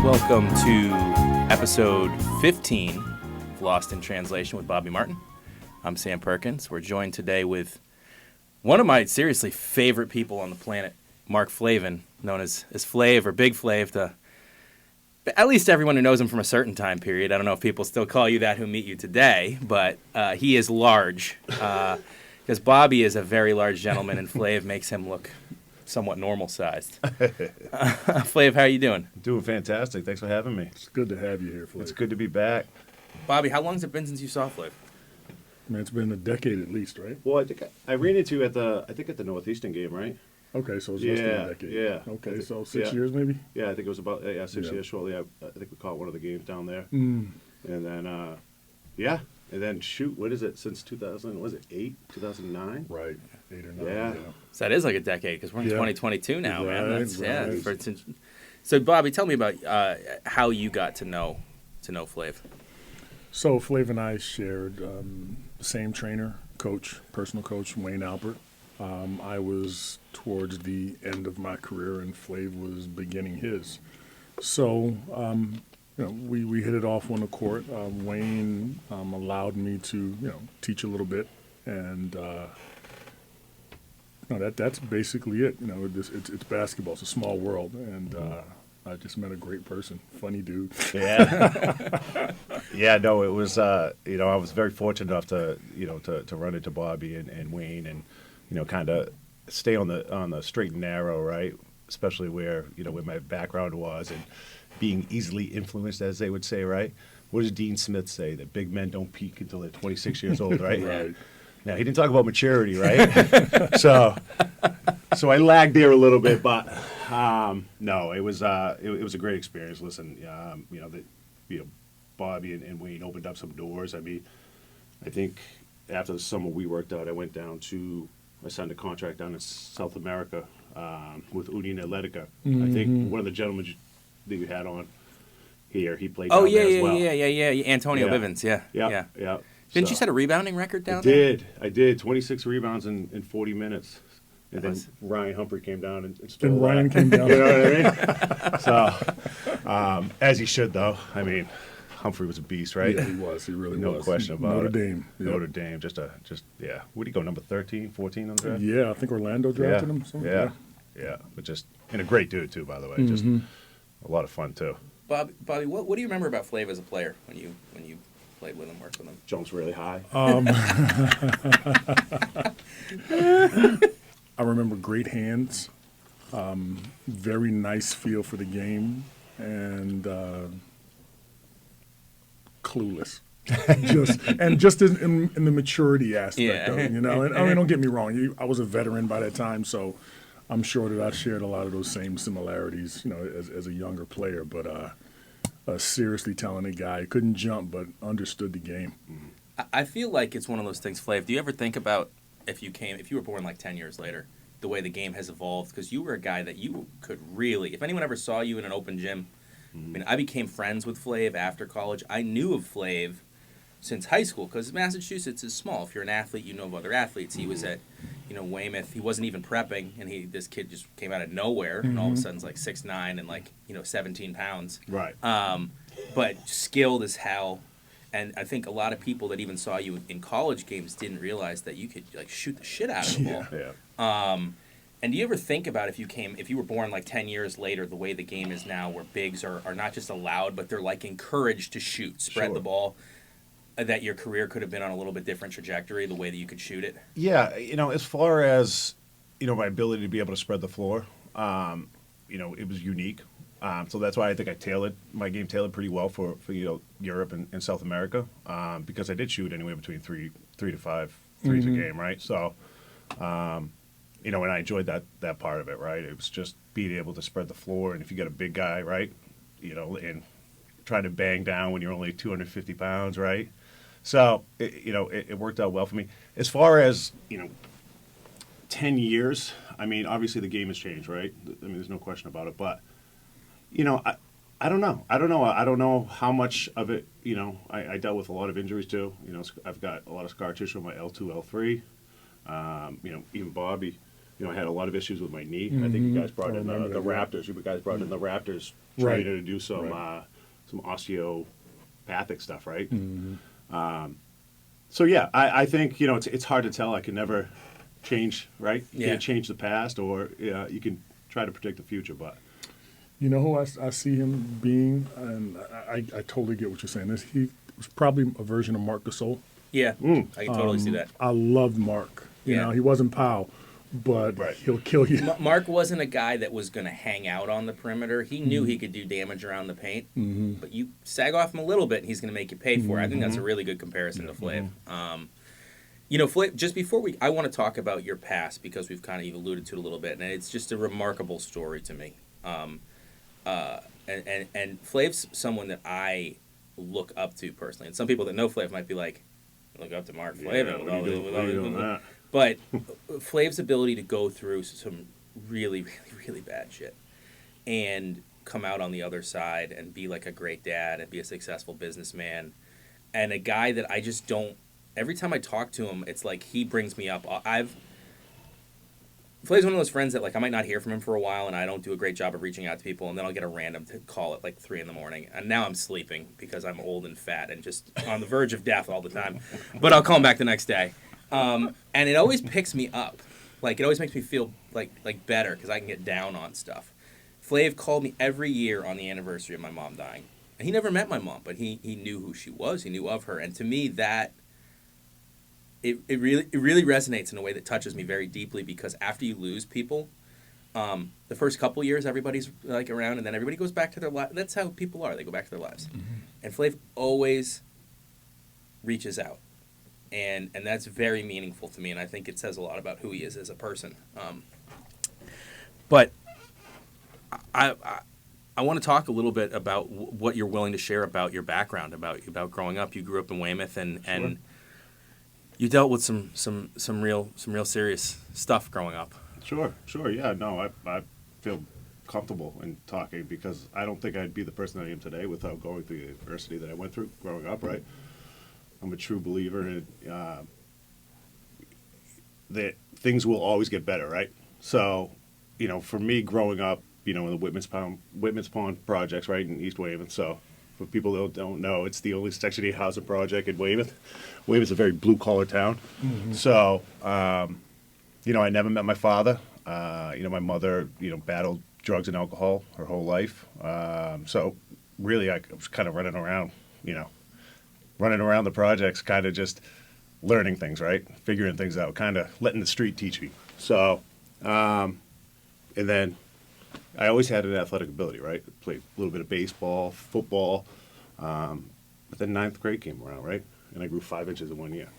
Welcome to episode 15 of Lost in Translation with Bobby Martin. I'm Sam Perkins. We're joined today with one of my seriously favorite people on the planet, Mark Flavin, known as Flav or Big Flav to at least everyone who knows him from a certain time period. I don't know if people still call you that who meet you today, but he is large because Bobby is a very large gentleman and Flav makes him look somewhat normal-sized. Flav, how are you doing? Doing fantastic. Thanks for having me. It's good to have you here, Flav. It's good to be back. Bobby, how long has it been since you saw Flav? Man, it's been a decade at least, right? Well, I think I ran into you at the Northeastern game, right? Okay, so it's less than a decade. Yeah. Okay, so 6 years maybe? Yeah, I think it was about 6 years shortly. I think we caught one of the games down there. Mm. And then, and then shoot, what is it, since 2000, was it 2009? Right, 8 or 9. Yeah. So that is like a decade because we're in 2022 now, man. Right, That's, right. So, Bobby, tell me about how you got to know Flav. So Flav and I shared the same trainer, coach, personal coach, Wayne Albert. I was towards the end of my career, and Flav was beginning his. So, we hit it off on the court. Wayne allowed me to, teach a little bit, and that's basically it. It's basketball. It's a small world, and I just met a great person, funny dude. Yeah. Yeah, no, it was, I was very fortunate enough to run into Bobby and Wayne and, kind of stay on the straight and narrow, right? Especially where my background was and being easily influenced, as they would say, right? What does Dean Smith say? That big men don't peak until they're 26 years old, right? Right. Now, he didn't talk about maturity, right? so I lagged there a little bit, but no, it was a great experience. Listen, Bobby and Wayne opened up some doors. I mean, I think after the summer we worked out, I signed a contract down in South America with Union Atletica. Mm-hmm. I think one of the gentlemen that you had on here, he played down there as well. Yeah. Antonio Yeah. Bivens, yeah. Didn't you set a rebounding record down there? I did. 26 rebounds in 40 minutes. And then Ryan Humphrey came down and stole Then Ryan that. came down. You know what I mean? So, as he should, though. I mean, Humphrey was a beast, right? Yeah, he was. He really was. No question about Notre it. Dame. Yeah. Notre Dame. Yeah. Where did he go, number 13, 14 on the draft? Yeah, I think Orlando drafted him. So, Yeah. But and a great dude, too, by the way. Mm-hmm. Just a lot of fun, too. Bobby, what do you remember about Flav as a player when you played with him, worked with him? Jumps really high. I remember great hands, very nice feel for the game, and clueless. just in the maturity aspect of it, And I mean, don't get me wrong, I was a veteran by that time, so I'm sure that I shared a lot of those same similarities, as a younger player. But a seriously talented guy, couldn't jump, but understood the game. I feel like it's one of those things, Flav. Do you ever think about if you were born like 10 years later, the way the game has evolved? Because you were a guy that you could really, if anyone ever saw you in an open gym, I mean, I became friends with Flav after college. I knew of Flav since high school because Massachusetts is small. If you're an athlete, you know of other athletes. He was at, Weymouth. He wasn't even prepping, and this kid just came out of nowhere, and all of a sudden, like 6'9" and 17 pounds. Right. But skilled as hell. And I think a lot of people that even saw you in college games didn't realize that you could shoot the shit out of the ball. Yeah. And do you ever think about if you were born like 10 years later, the way the game is now, where bigs are not just allowed, but they're like encouraged to spread the ball, that your career could have been on a little bit different trajectory, the way that you could shoot it? Yeah, as far as my ability to be able to spread the floor, it was unique. So that's why I think my game tailored pretty well for Europe and South America, because I did shoot anywhere between three to five threes a game, right? So, and I enjoyed that part of it, right? It was just being able to spread the floor, and if you got a big guy, right, and trying to bang down when you're only 250 pounds, right? So, it worked out well for me. As far as 10 years, I mean, obviously the game has changed, right? I mean, there's no question about it, but. I don't know. I don't know how much of it, I dealt with a lot of injuries too. I've got a lot of scar tissue on my L2, L3. Even Bobby, I had a lot of issues with my knee. I think you guys brought in the Raptors. You guys brought in the Raptors Right. trainer to do some osteopathic stuff, right? So yeah, I think it's hard to tell. I can never change, right? You can't change the past, or you can try to predict the future, but. You know who I see him being, and I totally get what you're saying. He was probably a version of Marc Gasol. Yeah, I can totally see that. I loved Mark. You know, he wasn't Powell, but he'll kill you. Mark wasn't a guy that was going to hang out on the perimeter. He knew he could do damage around the paint, but you sag off him a little bit, and he's going to make you pay for it. I think that's a really good comparison to Flav. Flav, just before I want to talk about your past, because we've kind of alluded to it a little bit, and it's just a remarkable story to me. And Flav's someone that I look up to personally, and some people that know Flav might be like, look up to Mark Flavin with all that. But Flav's ability to go through some really, really, really bad shit and come out on the other side and be like a great dad and be a successful businessman, and a guy that I just don't. Every time I talk to him, it's like he brings me up. Flav's one of those friends that, like, I might not hear from him for a while, and I don't do a great job of reaching out to people, and then I'll get a random call at, like, 3 in the morning. And now I'm sleeping because I'm old and fat and just on the verge of death all the time. But I'll call him back the next day. And it always picks me up. Like, it always makes me feel, like better because I can get down on stuff. Flav called me every year on the anniversary of my mom dying. And he never met my mom, but he knew who she was. He knew of her. And to me, that... It really resonates in a way that touches me very deeply, because after you lose people, the first couple years everybody's like around, and then everybody goes back to their lives. That's how people are. They go back to their lives. And Flav always reaches out, and that's very meaningful to me, and I think it says a lot about who he is as a person. But I want to talk a little bit about what you're willing to share about your background, about growing up. You grew up in Weymouth, and you dealt with some real serious stuff growing up. Sure, yeah. No, I feel comfortable in talking, because I don't think I'd be the person I am today without going through the adversity that I went through growing up, right? I'm a true believer in that things will always get better, right? So, for me growing up, in the Whitman's Pond projects, right, in East Weymouth, so... For people that don't know, it's the only Section 8 housing project in Weymouth. Weymouth's a very blue-collar town. So, I never met my father. My mother, battled drugs and alcohol her whole life. So, really, I was kind of running around the projects, kind of just learning things, right? Figuring things out, kind of letting the street teach me. So, and then... I always had an athletic ability, right? Played a little bit of baseball, football, but then 9th grade came around, right? And I grew 5 inches in 1 year.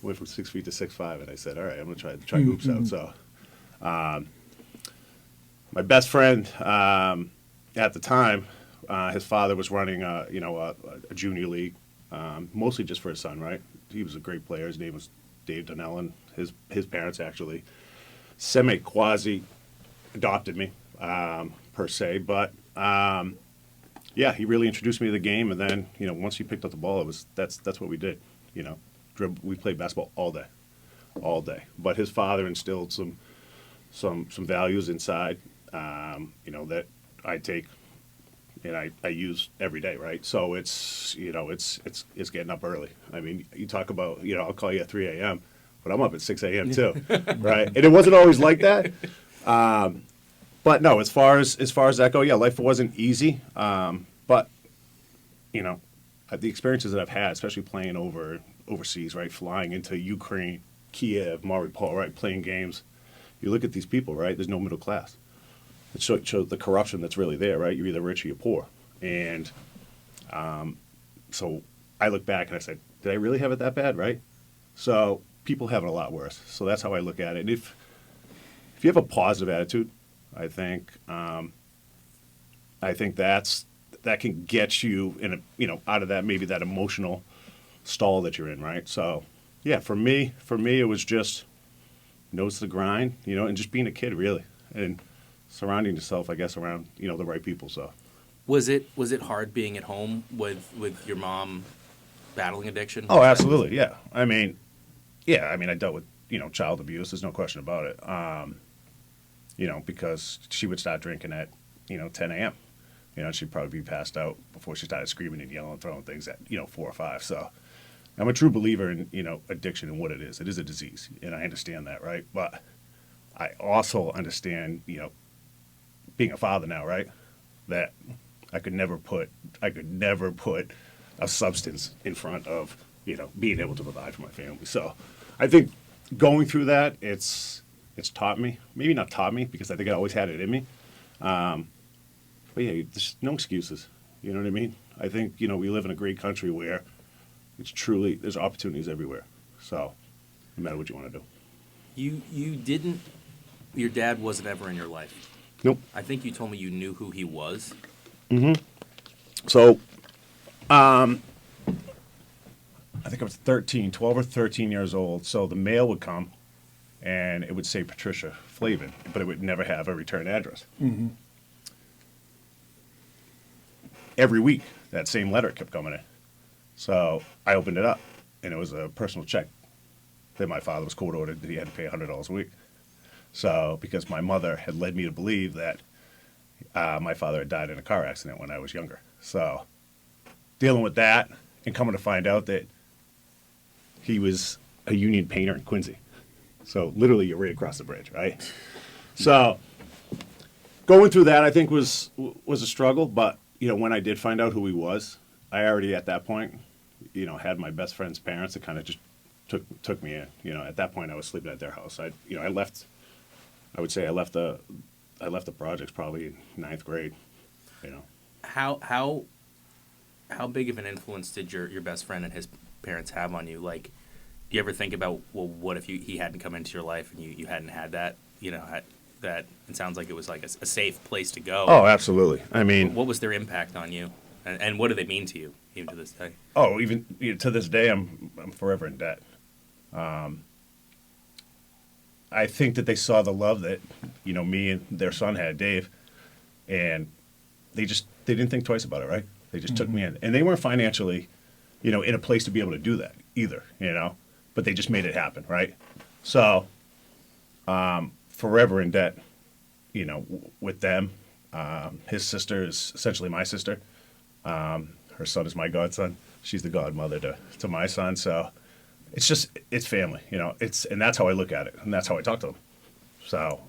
Went from 6 feet to 6'5", and I said, all right, I'm going to try hoops out. So my best friend at the time, his father was running a junior league, mostly just for his son, right? He was a great player. His name was Dave Donnellan. His parents actually semi-quasi adopted me. Per se, but he really introduced me to the game, and then once he picked up the ball, that's what we did. We played basketball all day. But his father instilled some values inside, that I take and I use every day, right? So it's getting up early. I mean, you talk about I'll call you at 3 a.m., but I'm up at 6 a.m. too, right? And it wasn't always like that. But no, as far as that go, life wasn't easy. But the experiences that I've had, especially playing overseas, right, flying into Ukraine, Kiev, Mariupol, right, playing games. You look at these people, right? There's no middle class. It shows the corruption that's really there, right? You're either rich or you're poor. And so I look back and I said, did I really have it that bad, right? So people have it a lot worse. So that's how I look at it. And if you have a positive attitude, I think that can get you in out of that, maybe that emotional stall that you're in, right? So yeah, for me it was just notice the grind, and just being a kid really, and surrounding yourself, I guess, around the right people. So was it hard being at home with your mom battling addiction? Oh, absolutely, yeah. I mean, I dealt with child abuse. There's no question about it. because she would start drinking at 10 a.m. She'd probably be passed out before she started screaming and yelling and throwing things at 4 or 5. So I'm a true believer in addiction and what it is. It is a disease, and I understand that, right? But I also understand being a father now, right? That I could never put a substance in front of being able to provide for my family. So I think going through that, it's taught me, maybe not taught me, because I think I always had it in me. But yeah, there's no excuses. You know what I mean? I think we live in a great country where there's opportunities everywhere. So no matter what you want to do. You didn't. Your dad wasn't ever in your life. Nope. I think you told me you knew who he was. Mm-hmm. So, I think I was 12 or 13 years old. So the mail would come, and it would say Patricia Flavin, but it would never have a return address. Mm-hmm. Every week, that same letter kept coming in. So I opened it up, and it was a personal check that my father was court-ordered that he had to pay $100 a week. So because my mother had led me to believe that my father had died in a car accident when I was younger. So dealing with that and coming to find out that he was a union painter in Quincy. So literally you're right across the bridge, right? So going through that, I think was a struggle. But, when I did find out who he was, I already at that point, had my best friend's parents that kind of just took me in. At that point I was sleeping at their house. I left the projects probably in 9th grade. How big of an influence did your best friend and his parents have on you? Like, do you ever think about, well, what if he hadn't come into your life and you hadn't had that? That it sounds like it was like a safe place to go. Oh, absolutely. I mean, what was their impact on you, and what do they mean to you even to this day? Oh, even to this day, I'm forever in debt. I think that they saw the love that me and their son had, Dave, and they didn't think twice about it, right? They just took me in, and they weren't financially, in a place to be able to do that either, but they just made it happen, right? So, forever in debt, with them. His sister is essentially my sister. Her son is my godson. She's the godmother to my son. So it's family, and that's how I look at it. And that's how I talk to them. So,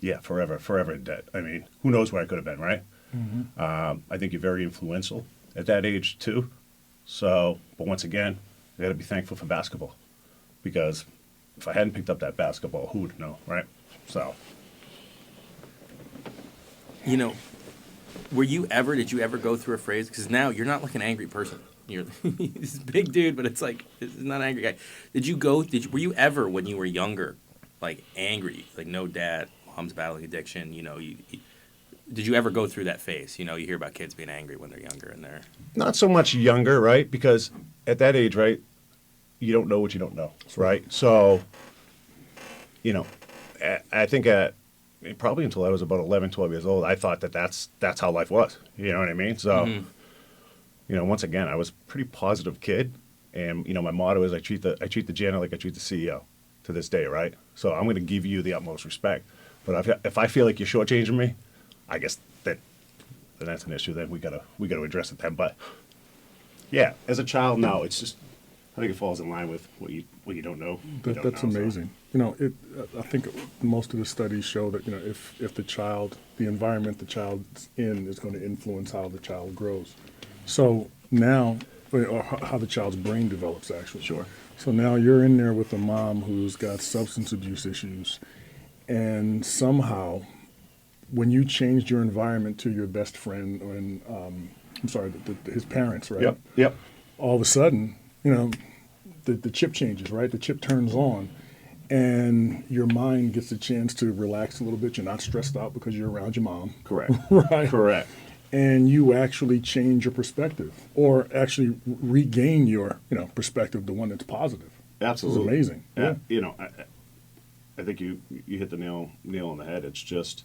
yeah, forever in debt. I mean, who knows where I could have been, right? Mm-hmm. I think you're very influential at that age too. So, but once again, I got to be thankful for basketball, because if I hadn't picked up that basketball, who would know, right? So, did you ever go through a phase? Because now you're not like an angry person. You're this big dude, but it's like, this is not an angry guy. Were you ever, when you were younger, like angry, like no dad, mom's battling addiction, did you ever go through that phase? You hear about kids being angry when they're younger and they're... Not so much younger, right? Because at that age, right, you don't know what you don't know, right? So, I think probably until I was about 11, 12 years old, I thought that's how life was. You know what I mean? So, once again, I was a pretty positive kid, and my motto is I treat the janitor like I treat the CEO to this day, right? So I'm going to give you the utmost respect. But if I feel like you're shortchanging me, I guess then that's an issue. Then we gotta address it then. But yeah, as a child, no, it's just I think it falls in line with what you don't know. That's amazing. So. I think most of the studies show that if the environment the child's in is going to influence how the child grows. So now, or how the child's brain develops, actually. Sure. So now you're in there with a mom who's got substance abuse issues, and somehow, when you changed your environment to your best friend, his parents, right? Yep. All of a sudden, the chip changes, right? The chip turns on, and your mind gets a chance to relax a little bit. You're not stressed out because you're around your mom. Correct. Right. Correct. And you actually change your perspective, or actually regain your, perspective, the one that's positive. Absolutely. It's amazing. Yeah. I think you hit the nail on the head. It's just,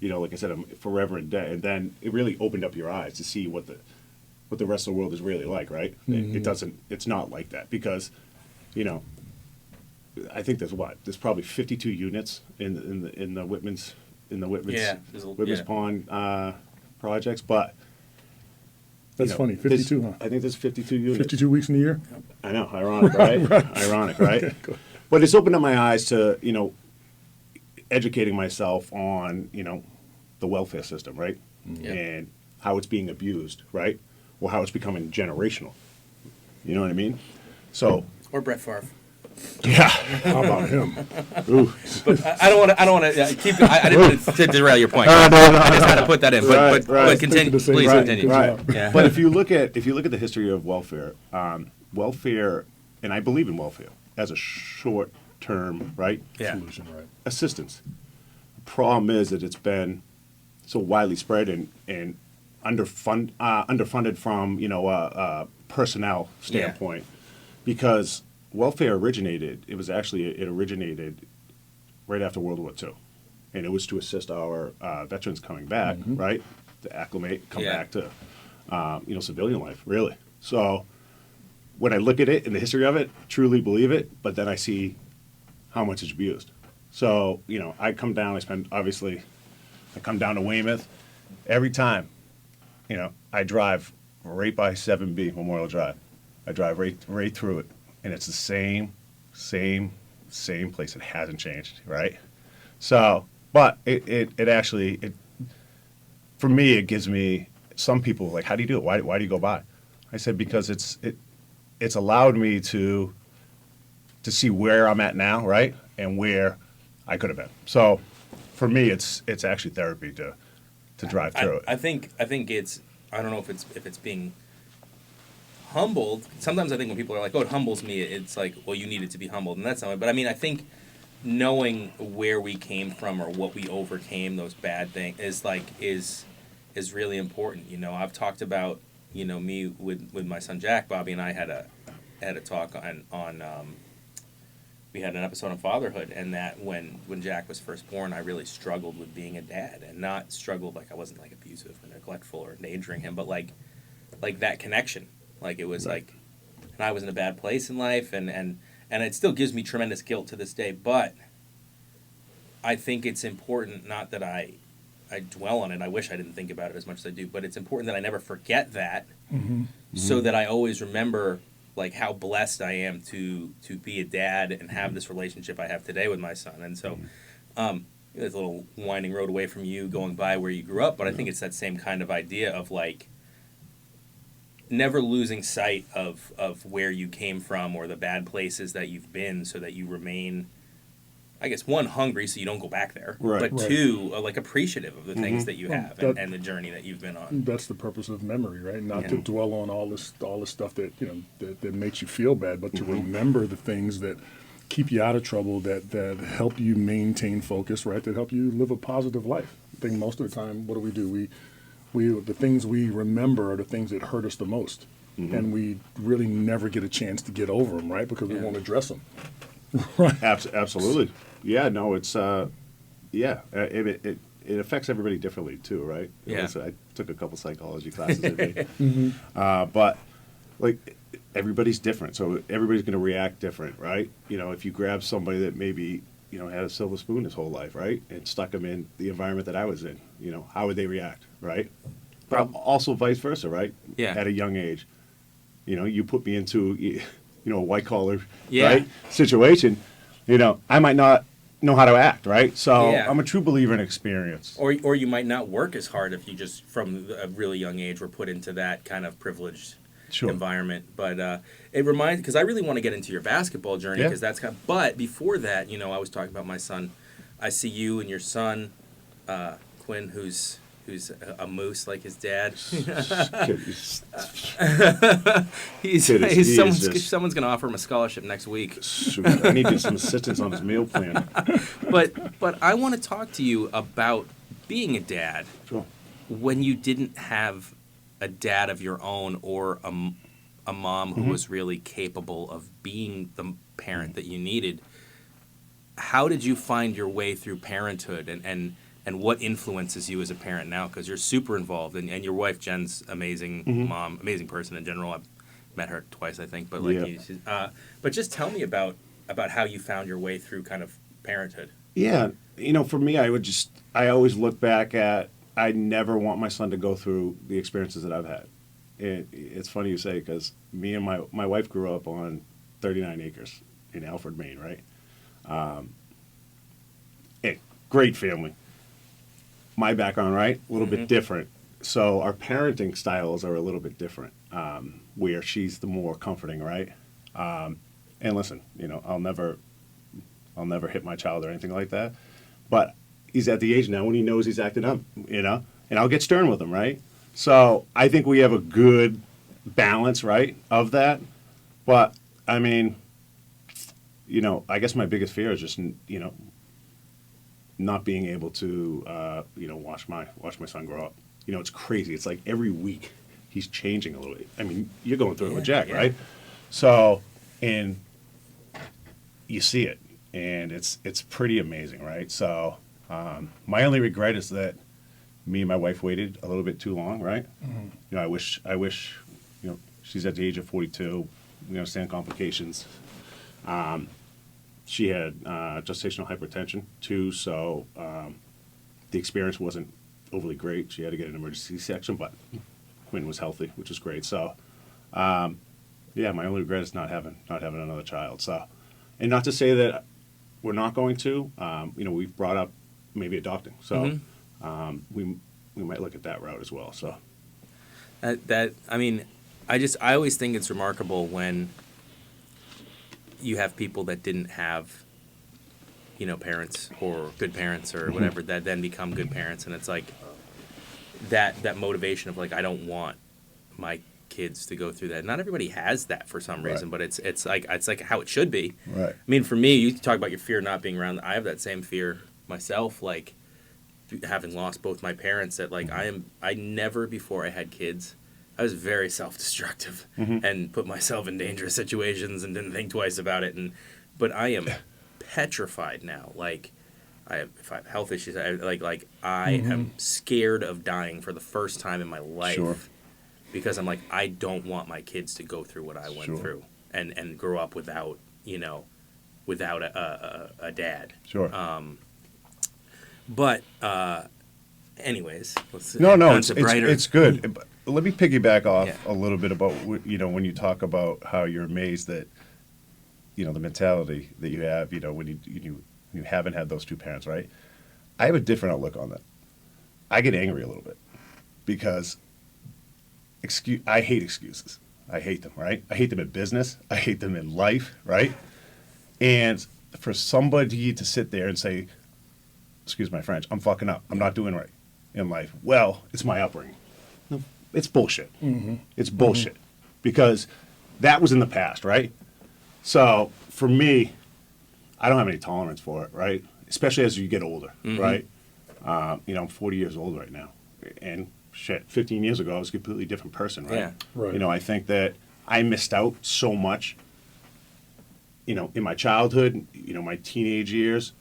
like I said, I'm forever in debt, and then it really opened up your eyes to see what the rest of the world is really like, right? Mm-hmm. It's not like that, because, I think there's probably 52 units in the Whitman's Yeah. Pond projects, but That's funny. 52, huh? I think there's 52 units. 52 weeks in a year? I know, ironic, right? Ironic, right? Okay, cool. But it's opened up my eyes to, educating myself on, the welfare system, right? Yeah. And how it's being abused, right? Or how it's becoming generational. You know what I mean? So, Or Brett Favre. yeah. How about him? Ooh. But I don't want to keep. I didn't want to derail your point. No. I just had to put that in. Right, But right. continue. Thinking the same Please thing. continue. Right. Yeah. But if you look at the history of welfare, welfare, and I believe in welfare as a short term, right? Yeah. Solution, right. Assistance. The problem is that it's been so widely spread and underfunded from a personnel standpoint, because welfare originated. It originated right after World War II, and it was to assist our veterans coming back, right, to acclimate, come back to civilian life, really. So when I look at it and the history of it, truly believe it, but then I see how much it's abused. So I come down. I come down to Weymouth every time. I drive right by 7B Memorial Drive. I drive right through it, and it's the same place. It hasn't changed, right? So, but it actually, for me, it gives me, some people like, how do you do it? Why do you go by? I said, because it's allowed me to see where I'm at now, right, and where I could have been. So, for me, it's actually therapy to drive through it. I think it's. I don't know if it's being humbled. Sometimes I think when people are like, "Oh, it humbles me," it's like, "Well, you needed to be humbled," and that's not it. But I mean, I think knowing where we came from or what we overcame, those bad things, is really important. I've talked about me with my son Jack. Bobby and I had a talk on we had an episode on fatherhood, and that when Jack was first born, I really struggled with being a dad, and not struggled like I wasn't like abusive or neglectful or endangering him, but like that connection. Like it was like, and I was in a bad place in life, and it still gives me tremendous guilt to this day. But I think it's important, not that I dwell on it. I wish I didn't think about it as much as I do, but it's important that I never forget that, so that I always remember like how blessed I am to be a dad and have this relationship I have today with my son. And so there's a little winding road away from you going by where you grew up, but I think it's that same kind of idea of like never losing sight of where you came from or the bad places that you've been, so that you remain, I guess, one, hungry so you don't go back there, Right. but two, like appreciative of the things that you have and the journey that you've been on. That's the purpose of memory, right? Not to dwell on all this stuff that that makes you feel bad, but to remember the things that keep you out of trouble, that help you maintain focus, right? That help you live a positive life. I think most of the time, what do? We the things we remember are the things that hurt us the most, and we really never get a chance to get over them, right? Because we won't address them. Right. Absolutely. Yeah, no, it's it affects everybody differently too, right? Yeah. I took a couple psychology classes today. But like everybody's different, so everybody's going to react different, right? If you grab somebody that maybe had a silver spoon his whole life, right, and stuck them in the environment that I was in, how would they react, right? But also vice versa, right? Yeah. At a young age, you put me into a white collar right situation, I might not know how to act, right? So I'm a true believer in experience. Or you might not work as hard if you just from a really young age were put into that kind of privileged environment. But it reminds, because I really want to get into your basketball journey, because that's kind of, but before that, I was talking about my son. I see you and your son, Quinn, who's a moose like his dad. Someone's going to offer him a scholarship next week. Shoot, I need some assistance on his meal plan. But I want to talk to you about being a dad when you didn't have a dad of your own or a mom who was really capable of being the parent that you needed. How did you find your way through parenthood, and what influences you as a parent now? Because you're super involved, and your wife Jen's amazing mom, amazing person in general. I've met her twice, I think, but but just tell me about about how you found your way through kind of parenthood. Yeah, for me, I always look back at, I never want my son to go through the experiences that I've had. It's funny you say, because me and my wife grew up on 39 acres in Alfred, Maine, right? Great family. My background, right? A little bit different. So our parenting styles are a little bit different, where she's the more comforting, right? And listen, I'll never hit my child or anything like that. But he's at the age now when he knows he's acting up, and I'll get stern with him, right? So I think we have a good balance, right, of that. But, I mean, I guess my biggest fear is just, not being able to, watch my son grow up. It's crazy. It's like every week he's changing a little bit. I mean, you're going through it with Jack, right? So, and you see it, and it's pretty amazing, right? So, my only regret is that me and my wife waited a little bit too long, right? I wish, she's at the age of 42. We understand complications. She had gestational hypertension too, so the experience wasn't overly great. She had to get an emergency C-section, but Quinn was healthy, which was great. So, my only regret is not having another child. So, and not to say that we're not going to. We've brought up maybe adopting. So, we might look at that route as well. So, I always think it's remarkable when you have people that didn't have, parents or good parents or whatever that then become good parents, and it's like that motivation of like, I don't want my kids to go through that. Not everybody has that for some reason, but it's like how it should be. Right. I mean, for me, you talk about your fear not being around. I have that same fear myself, like having lost both my parents. That like I never before I had kids, I was very self-destructive and put myself in dangerous situations and didn't think twice about it. But I am petrified now. Like, if I have health issues, I am scared of dying for the first time in my life. Sure. Because I'm like, I don't want my kids to go through what I went through and grow up without a dad. Sure. Anyways, let's it's good. But let me piggyback off a little bit about when you talk about how you're amazed that the mentality that you have when you haven't had those two parents, right? I have a different outlook on that. I get angry a little bit because I hate excuses. I hate them, right? I hate them in business. I hate them in life, right? And for somebody to sit there and say, excuse my French, I'm fucking up. I'm not doing right in life. Well, it's my upbringing. No, it's bullshit. It's bullshit because that was in the past, right? So for me, I don't have any tolerance for it, right? Especially as you get older, right? I'm 40 years old right now. And 15 years ago, I was a completely different person, right? Yeah. Right. I think that I missed out so much, in my childhood, my teenage years,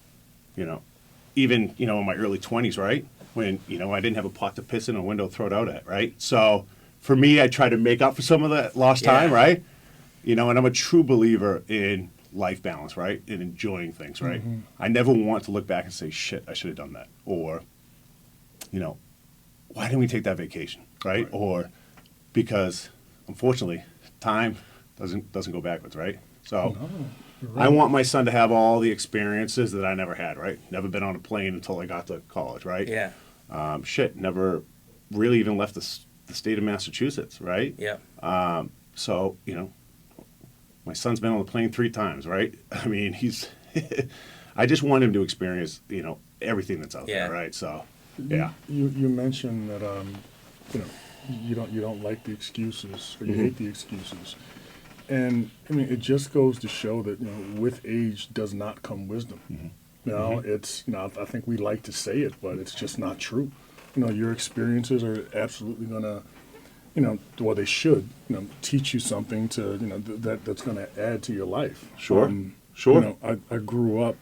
even, in my early 20s, right? When, I didn't have a pot to piss in, a window to throw it out at, right? So for me, I try to make up for some of that lost time, right? And I'm a true believer in life balance, right? And enjoying things, right? I never want to look back and say, shit, I should have done that. Or, why didn't we take that vacation, right? Or because, unfortunately, time doesn't go backwards, right? So I want my son to have all the experiences that I never had, right? Never been on a plane until I got to college, right? Yeah. Never really even left the state of Massachusetts, right? Yeah. So, my son's been on the plane 3 times, right? I mean, I just want him to experience, everything that's out there, right? So, yeah. You mentioned that you don't like the excuses or you hate the excuses, and I mean it just goes to show that with age does not come wisdom. It's I think we like to say it, but it's just not true. Your experiences are absolutely gonna they should teach you something to that's gonna add to your life. Sure. I grew up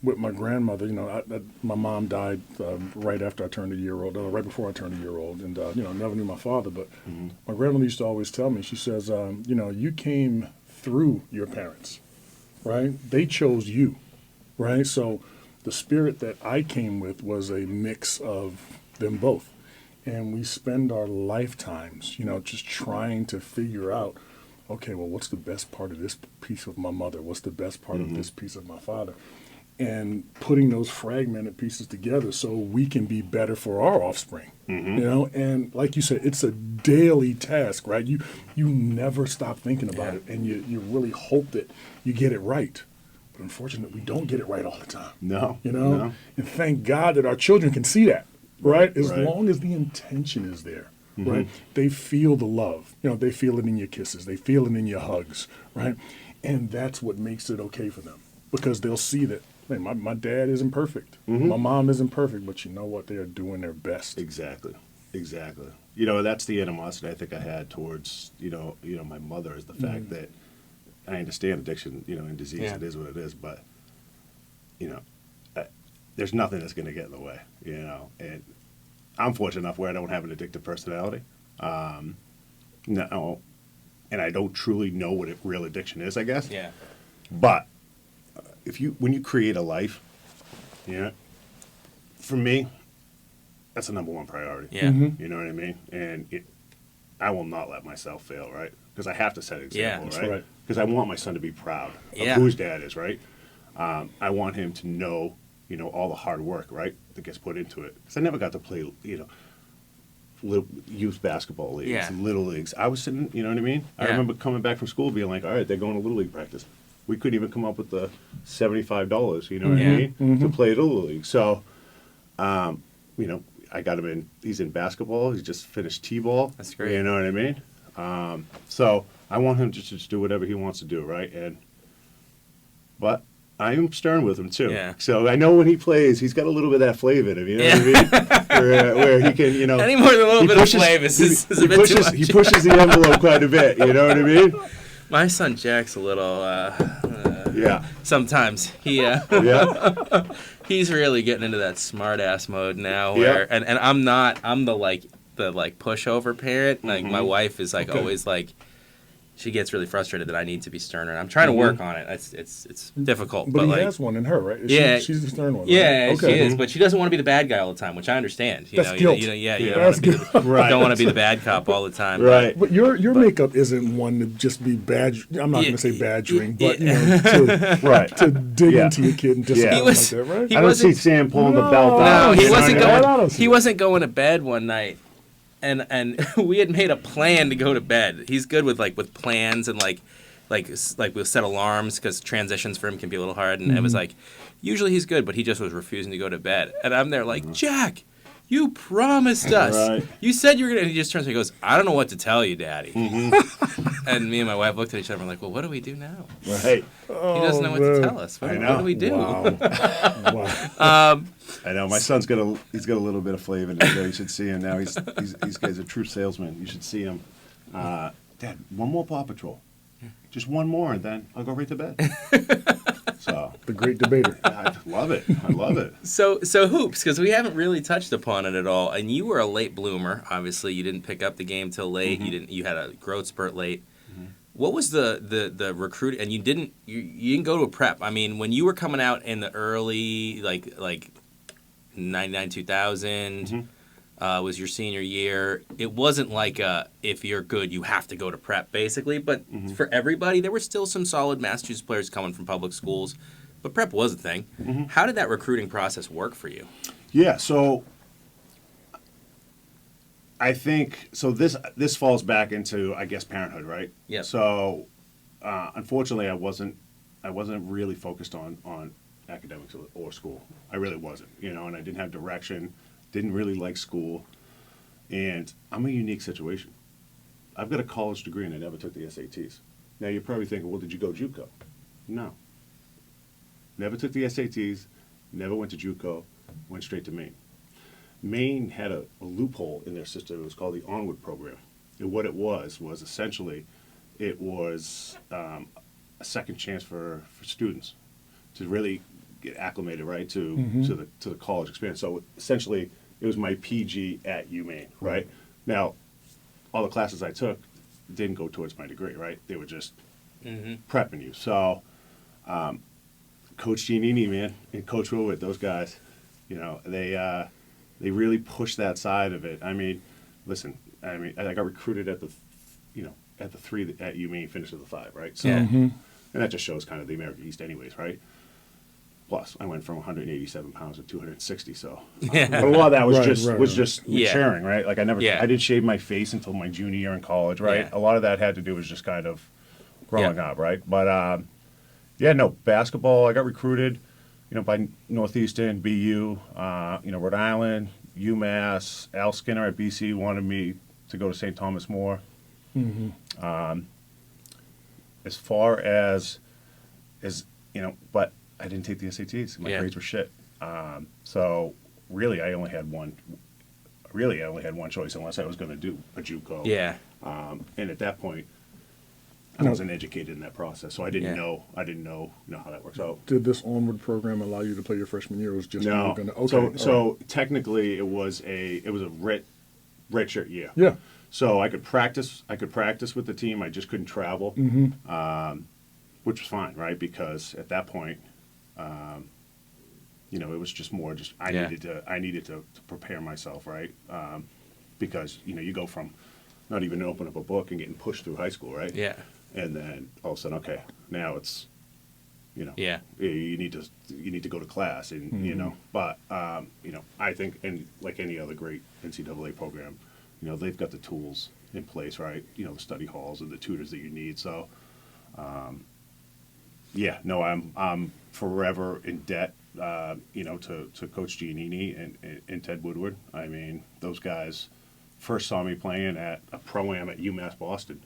with my grandmother. My mom died right after I turned a year old, right before I turned a year old, and never knew my father. But my grandmother used to always tell me, she says, you came through your parents. right? They chose you, right? So the spirit that I came with was a mix of them both. And we spend our lifetimes, just trying to figure out, okay, well, what's the best part of this piece of my mother? What's the best part of this piece of my father? And putting those fragmented pieces together so we can be better for our offspring. And like you said, it's a daily task, right? You never stop thinking about it, and you really hope that you get it right. But unfortunately, we don't get it right all the time. No. And thank God that our children can see that, right? As Right. long as the intention is there, right? They feel the love. They feel it in your kisses. They feel it in your hugs, right? And that's what makes it okay for them, because they'll see that, hey, my dad isn't perfect. My mom isn't perfect, but you know what? They are doing their best. Exactly. That's the animosity I think I had towards, my mother, is the fact that I understand addiction, and disease. Yeah. It is what it is, but, there's nothing that's going to get in the way, and I'm fortunate enough where I don't have an addictive personality. No, and I don't truly know what real addiction is, I guess. Yeah. But when you create a life, for me, that's the number one priority. Yeah. You know what I mean? And I will not let myself fail, right? Because I have to set an Yeah. example, That's right. Because I want my son to be proud of Yeah. who his dad is, right? I want him to know, all the hard work, right, that gets put into it. Because I never got to play, youth basketball leagues, Yeah. little leagues. I was sitting, you know what I mean? I Yeah. remember coming back from school being like, all right, they're going to little league practice. We couldn't even come up with the $75, you know what I mean, to play little league. So, I got him in. He's in basketball. He's just finished t-ball. That's great. You know what I mean? So I want him to just do whatever he wants to do, right? But I am stern with him too. Yeah. So I know when he plays, he's got a little bit of that flavor in him. You know what I mean? Where he can, Any more than a little he bit pushes- of flavor is a he bit pushes, too much. He pushes the envelope quite a bit. You know what I mean? My son Jack's a little. Yeah. Sometimes Yeah. he's really getting into that smart ass mode now. Where Yeah. and I'm not. I'm the pushover parent. Like my wife is Okay. always like. She gets really frustrated that I need to be sterner. I'm trying to work on it. It's difficult, But he like, has one in her, right? Yeah. She's the stern one. Right? yeah, Okay. she is. But she doesn't want to be the bad guy all the time, which I understand. That's guilt. You don't That's want to be guilt. Right. don't want to be the bad cop all the time. Right. But your makeup isn't one to just be I'm not going to say badgering, but to Right. dig Yeah. into your kid and discipline He him was- like that, right? he I don't wasn't- see Sam pulling the belt No, out. No, he you know wasn't what I mean? going. I He wasn't going to bed one night, and we had made a plan to go to bed. He's good with plans and like we'll set alarms because transitions for him can be a little hard. And it was like, usually he's good, but he just was refusing to go to bed. And I'm there like, Jack, you promised us. Right. You said you were gonna. And he just turns to me and goes, I don't know what to tell you, Daddy. And me and my wife looked at each other and we're like, well, what do we do now? Right. He doesn't know what to tell us. What, I what know. do we do? Wow. wow. I know my son's got a little bit of flavor in him. You should see him now. He's a true salesman. You should see him. Dad, one more Paw Patrol, just one more, and then I'll go right to bed. So The great debater. I love it. I love it. So hoops, because we haven't really touched upon it at all. And you were a late bloomer. Obviously, you didn't pick up the game till late. You had a growth spurt late. What was the recruit? And you didn't go to a prep. I mean, when you were coming out in the early like 99, 2000 was your senior year. It wasn't like if you're good, you have to go to prep, basically. But for everybody, there were still some solid Massachusetts players coming from public schools. But prep was a thing. How did that recruiting process work for you? Yeah. So I think this falls back into, I guess, parenthood, right? Yeah. So unfortunately, I wasn't really focused on academics or school. I really wasn't, and I didn't have direction. Didn't really like school, and I'm a unique situation. I've got a college degree and I never took the SATs. Now you're probably thinking, well, did you go JUCO? No. Never took the SATs, never went to JUCO, went straight to Maine. Maine had a loophole in their system. It was called the Onward Program. And what it was essentially, it was a second chance for students to really get acclimated, right, to the college experience. So essentially, it was my PG at UMaine, right? Now, all the classes I took didn't go towards my degree, right? They were just prepping you. So Coach Giannini, man, and Coach Woolwood, those guys, they really push that side of it. I mean, listen, I got recruited at the 3 at UMaine, finished at the 5, right? So, and that just shows kind of the American East, anyways, right? Plus, I went from 187 pounds to 260, so but a lot of that was just maturing, right? Like I didn't shave my face until my junior year in college, right? Yeah. A lot of that had to do with just kind of growing up, right? But basketball. I got recruited, by Northeastern, BU, Rhode Island, UMass. Al Skinner at BC wanted me to go to St. Thomas More. As far as but I didn't take the SATs. My grades were shit. So really, I only had one choice unless I was going to do a JUCO. Yeah. And at that point, I wasn't educated in that process, so I didn't know how that works out. Did this onward program allow you to play your freshman year? Or was just No. Okay. So technically, it was a redshirt year. Yeah. So I could practice with the team. I just couldn't travel, which was fine, right? Because at that point, it was just more I needed to prepare myself, right? Because you go from not even opening up a book and getting pushed through high school, right? Yeah. And then all of a sudden, okay, now it's you need to go to class, and but I think, and like any other great NCAA program, they've got the tools in place, right? The study halls and the tutors that you need. So, I'm forever in debt, to Coach Giannini and Ted Woodward. I mean, those guys first saw me playing at a pro-am at UMass Boston.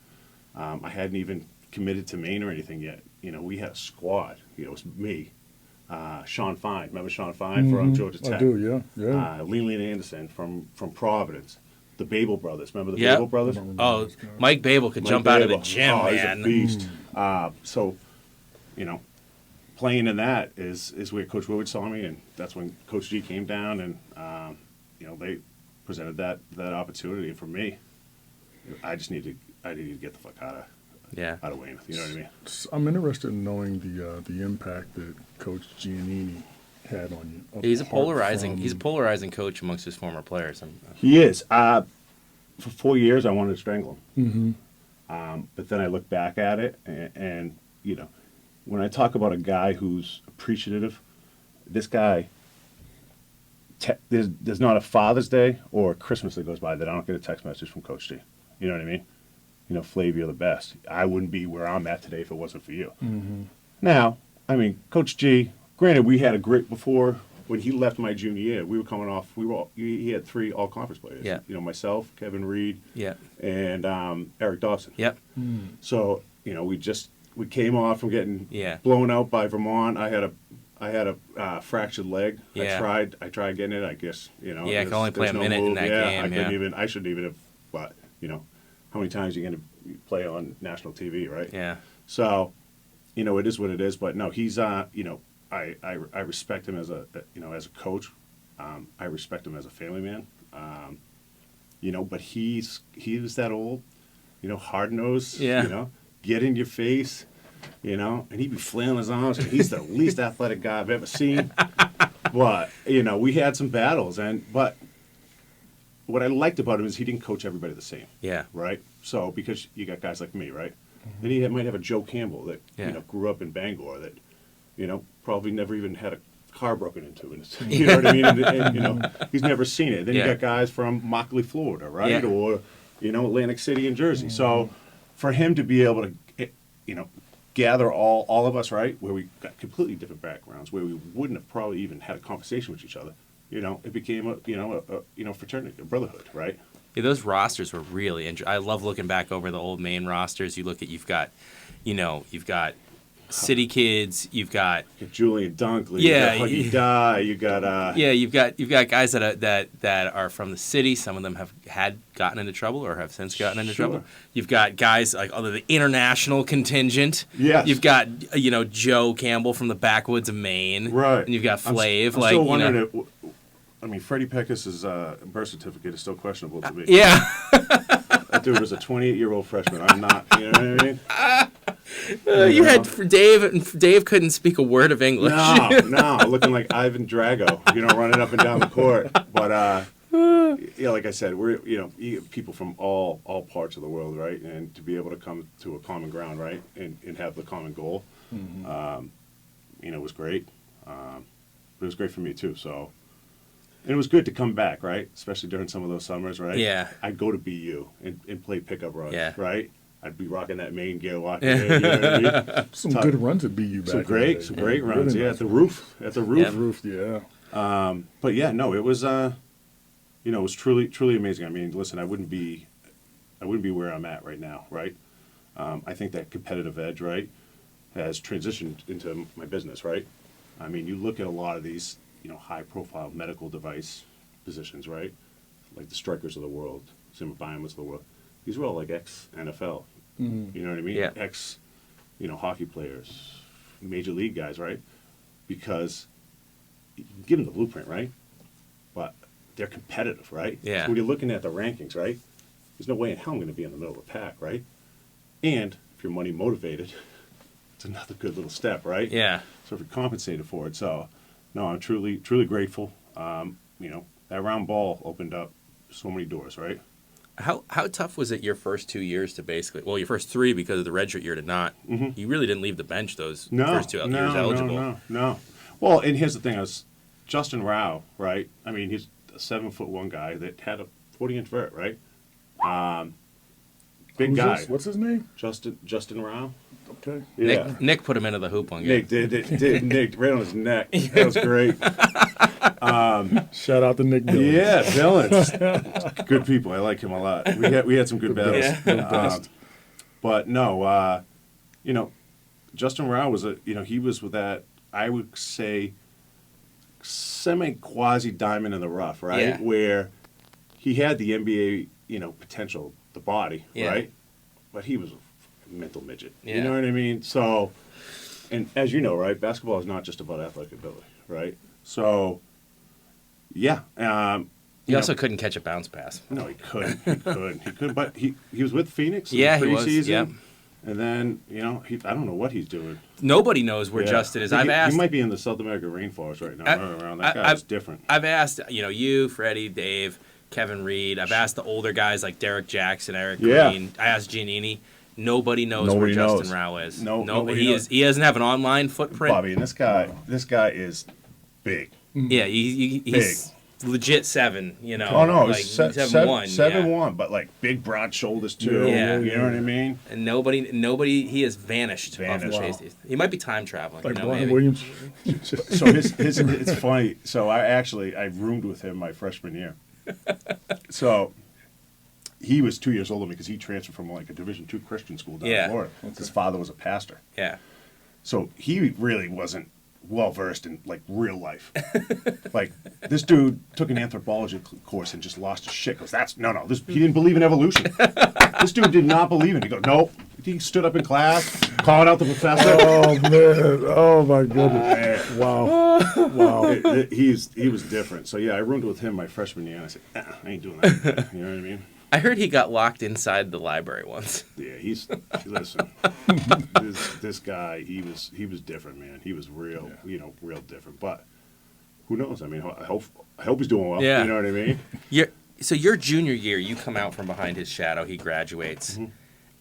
I hadn't even committed to Maine or anything yet. We had a squad. It was me, Sean Fine. Remember Sean Fine from Georgia Tech? I do, yeah. Leland Anderson from Providence. The Babel brothers. Remember the Babel brothers? Oh, Mike Babel could jump out of the gym, man. He's a beast. So, playing in that is where Coach Woodward saw me, and that's when Coach G came down, and they presented that opportunity. And for me, I needed to get the fuck out of Weymouth. You know what I mean? I'm interested in knowing the impact that Coach Giannini had on you. He's a polarizing coach amongst his former players. He is. For 4 years, I wanted to strangle him. But then I look back at it, and when I talk about a guy who's appreciative, this guy, there's not a Father's Day or a Christmas that goes by that I don't get a text message from Coach G. You know what I mean? Flav, you're the best. I wouldn't be where I'm at today if it wasn't for you. Now, I mean, Coach G, granted, we had a great, before, when he left my junior year, we were coming off, he had 3 all-conference players. Yeah. Myself, Kevin Reed, and Eric Dawson. Yep. So, we came off from getting blown out by Vermont. I had a fractured leg. Yeah. I tried getting it, I guess, I could only play a minute in that game. I shouldn't even have, but, how many times are you going to play on national TV, right? Yeah. So, it is what it is. But no, he's, I respect him as a coach. I respect him as a family man. But he was that old, hard nosed. Yeah. Get in your face, and he'd be flailing his arms. And he's the least athletic guy I've ever seen. But we had some battles, but what I liked about him is he didn't coach everybody the same. Yeah. Right? So, because you got guys like me, right? Then he might have a Joe Campbell that, grew up in Bangor that, probably never even had a car broken into. You know what I mean? And he's never seen it. Then you got guys from Mockley, Florida, right? Yeah. Or, Atlantic City in Jersey. So, for him to be able to, gather all of us, right, where we got completely different backgrounds, where we wouldn't have probably even had a conversation with each other, it became a fraternity, a brotherhood, right? Yeah, those rosters were really interesting. I love looking back over the old Maine rosters. You look at, you've got city kids, you've got Julian Dunkley, you got Huggy Dye, you got you've got guys that are from the city. Some of them had gotten into trouble or have since gotten into trouble. You've got guys like the international contingent. Yes. You've got Joe Campbell from the backwoods of Maine. Right. And you've got Flav. I'm still wondering Freddie Peckus's birth certificate is still questionable to me. Yeah. That dude was a 28-year-old freshman. I'm not. You know what I mean? You had Dave, and Dave couldn't speak a word of English. No, looking like Ivan Drago, running up and down the court. But yeah, like I said, we're people from all parts of the world, right? And to be able to come to a common ground, right, and have the common goal, was great. It was great for me too. So, and it was good to come back, right? Especially during some of those summers, right? Yeah. I'd go to BU and play pickup runs, Yeah. right? I'd be rocking that main gear walking in, you know what I mean? Some good runs at BU back. Some great runs, Really yeah, nice. at the roof. Yep. Roof, yeah. But yeah, no, it was it was truly amazing. I mean, listen, I wouldn't be where I'm at right now, right? I think that competitive edge, right, has transitioned into my business, right? I mean, you look at a lot of these, high profile medical device positions, right? Like the Strikers of the world, Zimmer Biomas of the world. These were all like ex-NFL. You know what I mean? Yeah. Ex, hockey players, major league guys, right? Because you can give them the blueprint, right? But they're competitive, right? Yeah. So when you're looking at the rankings, right? There's no way in hell I'm going to be in the middle of the pack, right? And if you're money motivated, it's another good little step, right? Yeah. So if you're compensated for it, so no, I'm truly grateful. That round ball opened up so many doors, right? How tough was it your first 2 years to your first 3 because of the redshirt year to not? Mm-hmm. You really didn't leave the bench those No, first 2 years eligible. No. Well, and here's the thing: Justin Rao, right? I mean, he's a 7'1" guy that had a 40-inch vert, right? Big Who's guy. this? What's his name? Justin Rao. Okay. Yeah. Nick put him into the hoop one game. Nick did Nick right on his neck. That was great. Shout out to Nick Dillon. Yeah, Dylan. Good people. I like him a lot. We had some good battles. Yeah. But no, Justin Rao was he was with that, I would say, semi-quasi diamond in the rough, right? Yeah. Where he had the NBA, potential, the body, Yeah. right? But he was a mental midget. Yeah. You know what I mean? So, and as you know, right, basketball is not just about athletic ability, right? So, yeah. He also couldn't catch a bounce pass. No, he couldn't. He couldn't. But he was with Phoenix in Yeah, the he was. preseason. Yep. And then, I don't know what he's doing. Nobody knows where Yeah. Justin is. I I've think asked. He might be in the South American rainforest right now, running around. That guy's different. I've asked, you, Freddie, Dave, Kevin Reed. I've asked the older guys like Derek Jackson, Eric Yeah. Green. I asked Giannini. Nobody knows Nobody where knows. Justin Rao is. Nobody knows. He doesn't have an online footprint. Bobby, and this guy is big. Yeah, he's legit 7. Oh no, like he's 7'1". 7'1", but like big, broad shoulders too. Yeah. You know what I mean? And nobody. He has vanished. Off the Vanished. chase. He might be time traveling. Like you know, Brian maybe. Williams. So his it's funny. So I roomed with him my freshman year. So he was 2 years older than me because he transferred from like a Division II Christian school down in Florida. His father was a pastor. Yeah. So he really wasn't well versed in like real life. Like this dude took an anthropology course and just lost his shit. Goes, he didn't believe in evolution. This dude did not believe in it. He goes, nope. He stood up in class, calling out the professor. Oh man! Oh my goodness! Wow! He was different. So yeah, I roomed with him my freshman year, and I said, I ain't doing that. You know what I mean? I heard he got locked inside the library once. Yeah, listen. This guy, he was different, man. He was real, real different. But who knows? I mean, I hope he's doing well. Yeah. You know what I mean? So your junior year, you come out from behind his shadow. He graduates, Mm-hmm.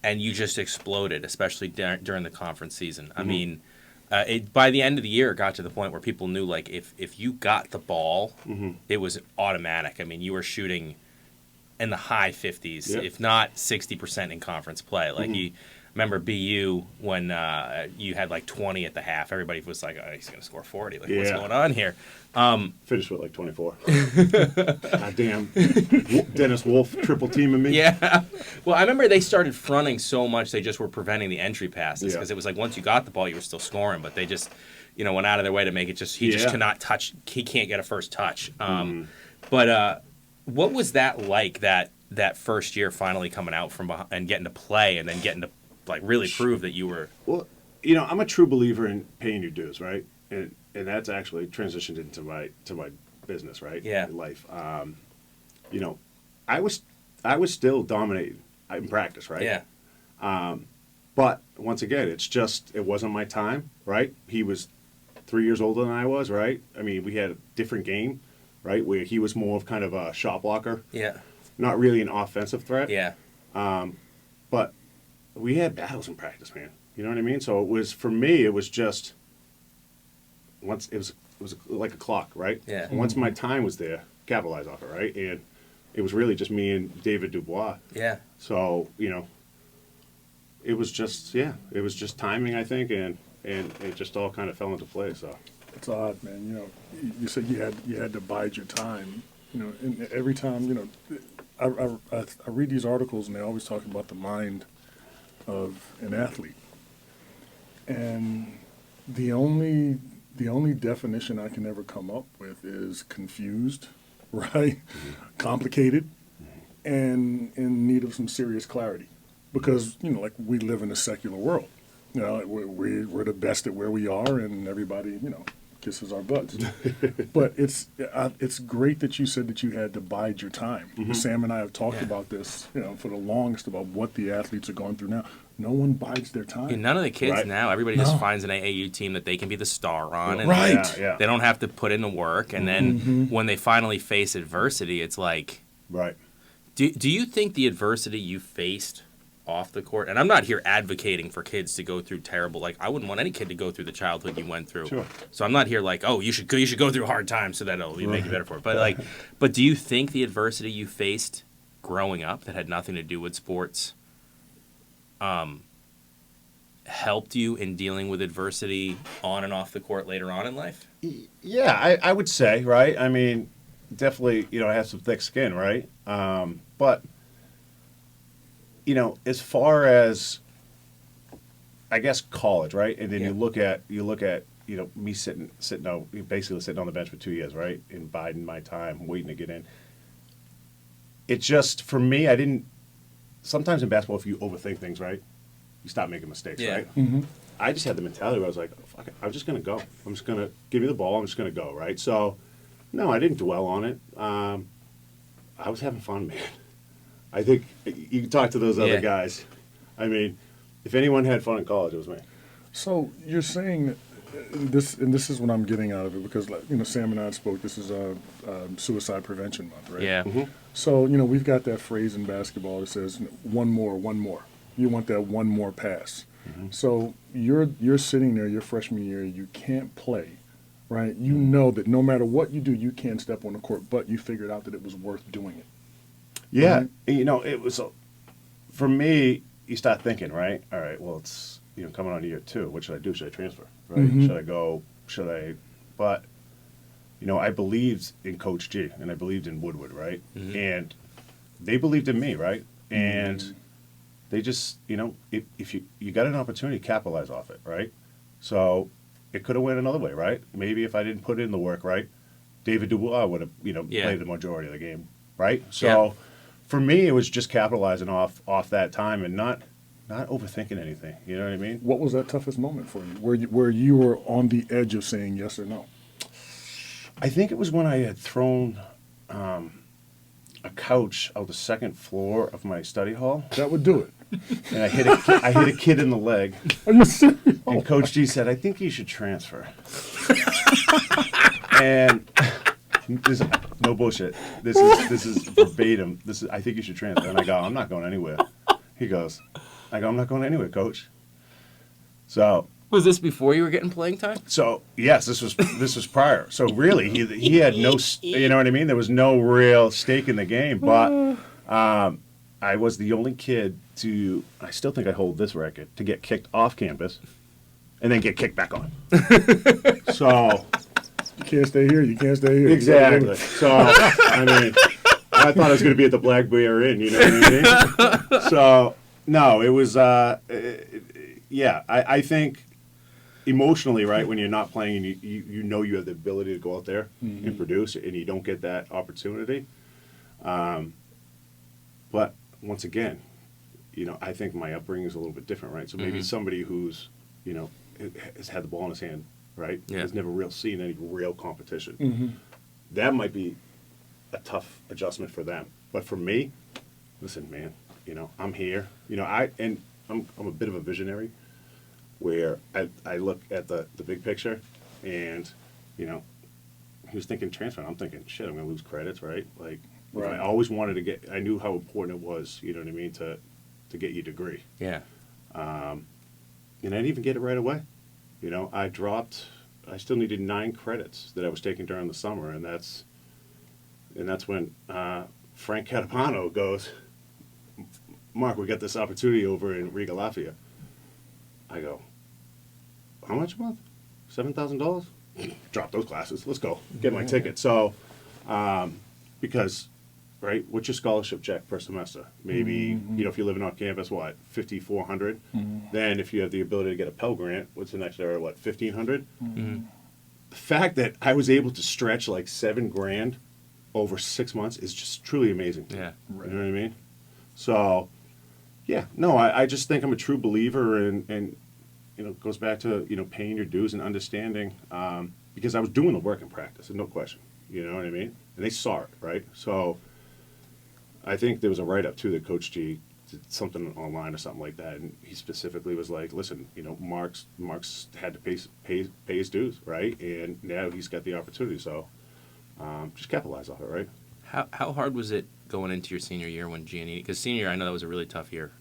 and you just exploded, especially during the conference season. Mm-hmm. I mean, by the end of the year, it got to the point where people knew, like, if you got the ball, Mm-hmm. it was automatic. I mean, you were shooting in the high 50s, Yep. if not 60% in conference play. Like, Mm-hmm. you remember BU when you had like 20 at the half. Everybody was like, oh, he's going to score 40. Like, what's Yeah. going on here? Finished with like 24. Goddamn. Dennis Wolf triple teaming me. Yeah. Well, I remember they started fronting so much they just were preventing the entry passes Yeah. because it was like once you got the ball, you were still scoring, but they just, went out of their way to make it he just Yeah. cannot touch. He can't get a first touch. But what was that like? That first year finally coming out from behind and getting to play and then getting to like really prove that you were. Well, I'm a true believer in paying your dues, right? And that's actually transitioned into my business, right? Yeah. Life. I was still dominating. in practice, right? Yeah. But once again, it wasn't my time, right? He was 3 years older than I was, right? I mean, we had a different game, right? Where he was more of kind of a shot blocker, Yeah. not really an offensive threat. Yeah. But we had battles in practice, man. You know what I mean? So for me, it was just once it was like a clock, right? Yeah. Once my time was there, capitalize off it, right? And it was really just me and David Dubois. Yeah. So, it was just timing, I think, and it just all kind of fell into place. So It's odd, man. You said you had to bide your time. And every time, I read these articles and they always talk about the mind of an athlete. And the only definition I can ever come up with is confused, right? Complicated, and in need of some serious clarity. Because, like we live in a secular world. We're the best at where we are, and everybody, kisses our butts. But it's great that you said that you had to bide your time. Sam and I have talked about this, for the longest, about what the athletes are going through now. No one bides their time. Yeah, none of the kids Right. now, everybody just finds an AAU team that they can be the star on. And Right. Yeah. they don't have to put in the work. And then when they finally face adversity, it's like, Right. do you think the adversity you faced off the court, and I'm not here advocating for kids to go through terrible, like I wouldn't want any kid to go through the childhood you went through. Sure. So I'm not here like, oh, you should go through hard times so that it'll make you better for it. But but do you think the adversity you faced growing up that had nothing to do with sports helped you in dealing with adversity on and off the court later on in life? Yeah, I would say, right? I mean, definitely, I have some thick skin, right? But, as far as, I guess, college, right? And then you look at, me basically sitting on the bench for 2 years, right? And biding my time, waiting to get in. It just, for me, sometimes in basketball, if you overthink things, right? You stop making mistakes, right? I just had the mentality where I was like, oh, fuck it, I'm just going to go. I'm just going to give me the ball. I'm just going to go, right? So, no, I didn't dwell on it. I was having fun, man. I think you can talk to those other guys. I mean, if anyone had fun in college, it was me. So you're saying that this is what I'm getting out of it, because Sam and I spoke. This is Suicide Prevention Month, right? Yeah. So we've got that phrase in basketball that says one more. You want that one more pass. So you're sitting there your freshman year. You can't play, right? You know that no matter what you do, you can't step on the court. But you figured out that it was worth doing it. Yeah, Right? it was for me. You start thinking, right? All right, well, it's coming on year 2. What should I do? Should I transfer? Right? Should I go? Should I? But I believed in Coach G and I believed in Woodward, right? And they believed in me, right? And they just, if you got an opportunity, capitalize off it, right? So it could have went another way, right? Maybe if I didn't put in the work, right, David Dubois would have, played the majority of the game, right? So for me, it was just capitalizing off that time and not overthinking anything. You know what I mean? What was that toughest moment for you, where you were on the edge of saying yes or no? I think it was when I had thrown a couch out the second floor of my study hall, That would do it. and I hit a kid in the leg. Are you serious? And Coach G said, "I think you should transfer." And this, no bullshit. This is verbatim. I think you should transfer. And I go, "I'm not going anywhere." He goes, "I'm not going anywhere, Coach." So Was this before you were getting playing time? yes, this was prior. So really, he had no, you know what I mean? There was no real stake in the game. But I was the only kid I still think I hold this record, to get kicked off campus and then get kicked back on. So You can't stay here. You can't stay here. exactly. So I mean, I thought I was going to be at the Black Bear Inn. You know what I mean? So no, it was. I think emotionally, right, when you're not playing and you have the ability to go out there and produce, and you don't get that opportunity. But once again, I think my upbringing is a little bit different, right? So maybe somebody who's, has had the ball in his hand, right? Yeah. Has never seen any real competition. That might be a tough adjustment for them. But for me, listen, man, I'm here. I'm a bit of a visionary, where I look at the big picture, and he was thinking transfer. I'm thinking, shit, I'm gonna lose credits, right? Like, Right. I always wanted to I knew how important it was. You know what I mean, to get your degree. Yeah. And I didn't even get it right away. I still needed 9 credits that I was taking during the summer, and that's when Frank Catapano goes, Mark, we got this opportunity over in Riga, Latvia. I go, how much a month? $7,000? Drop those classes. Let's go. Get my ticket. So, because, right, what's your scholarship check per semester? Maybe, if you're living off campus, what, $5,400? Then if you have the ability to get a Pell Grant, what's the extra, what, $1,500? The fact that I was able to stretch like $7,000 over 6 months is just truly amazing. Yeah. Right. You know what I mean? So, yeah, no, I just think I'm a true believer, and it goes back to paying your dues and understanding, because I was doing the work in practice, and no question. You know what I mean? And they saw it, right? So, I think there was a write up too that Coach G did something online or something like that, and he specifically was like, "Listen, Mark's had to pay his dues, right? And now he's got the opportunity, so just capitalize off it, right?" How hard was it going into your senior year when Giannini? Because senior year, I know that was a really tough year.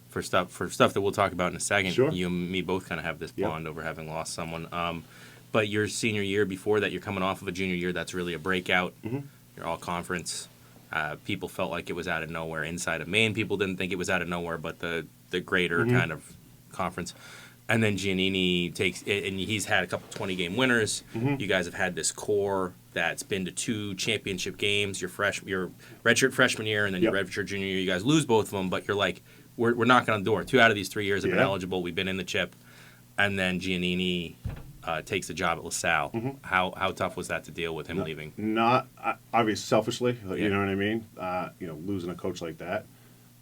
For stuff that we'll talk about in a second. Sure. You and me both kind of have this Yep. bond over having lost someone. But your senior year before that, you're coming off of a junior year that's really a breakout. You're all conference. People felt like it was out of nowhere. Inside of Maine, people didn't think it was out of nowhere, but the greater kind of conference. And then Giannini takes, and he's had a couple 20-game winners. You guys have had this core that's been to 2 championship games. Your redshirt freshman year, and then your Yep. redshirt junior year. You guys lose both of them, but you're like, we're knocking on the door. 2 out of these 3 years have been Yeah. eligible. We've been in the chip. And then Giannini takes the job at LaSalle. How tough was that to deal with him leaving? Not obviously selfishly, Yeah. you know what I mean. Losing a coach like that,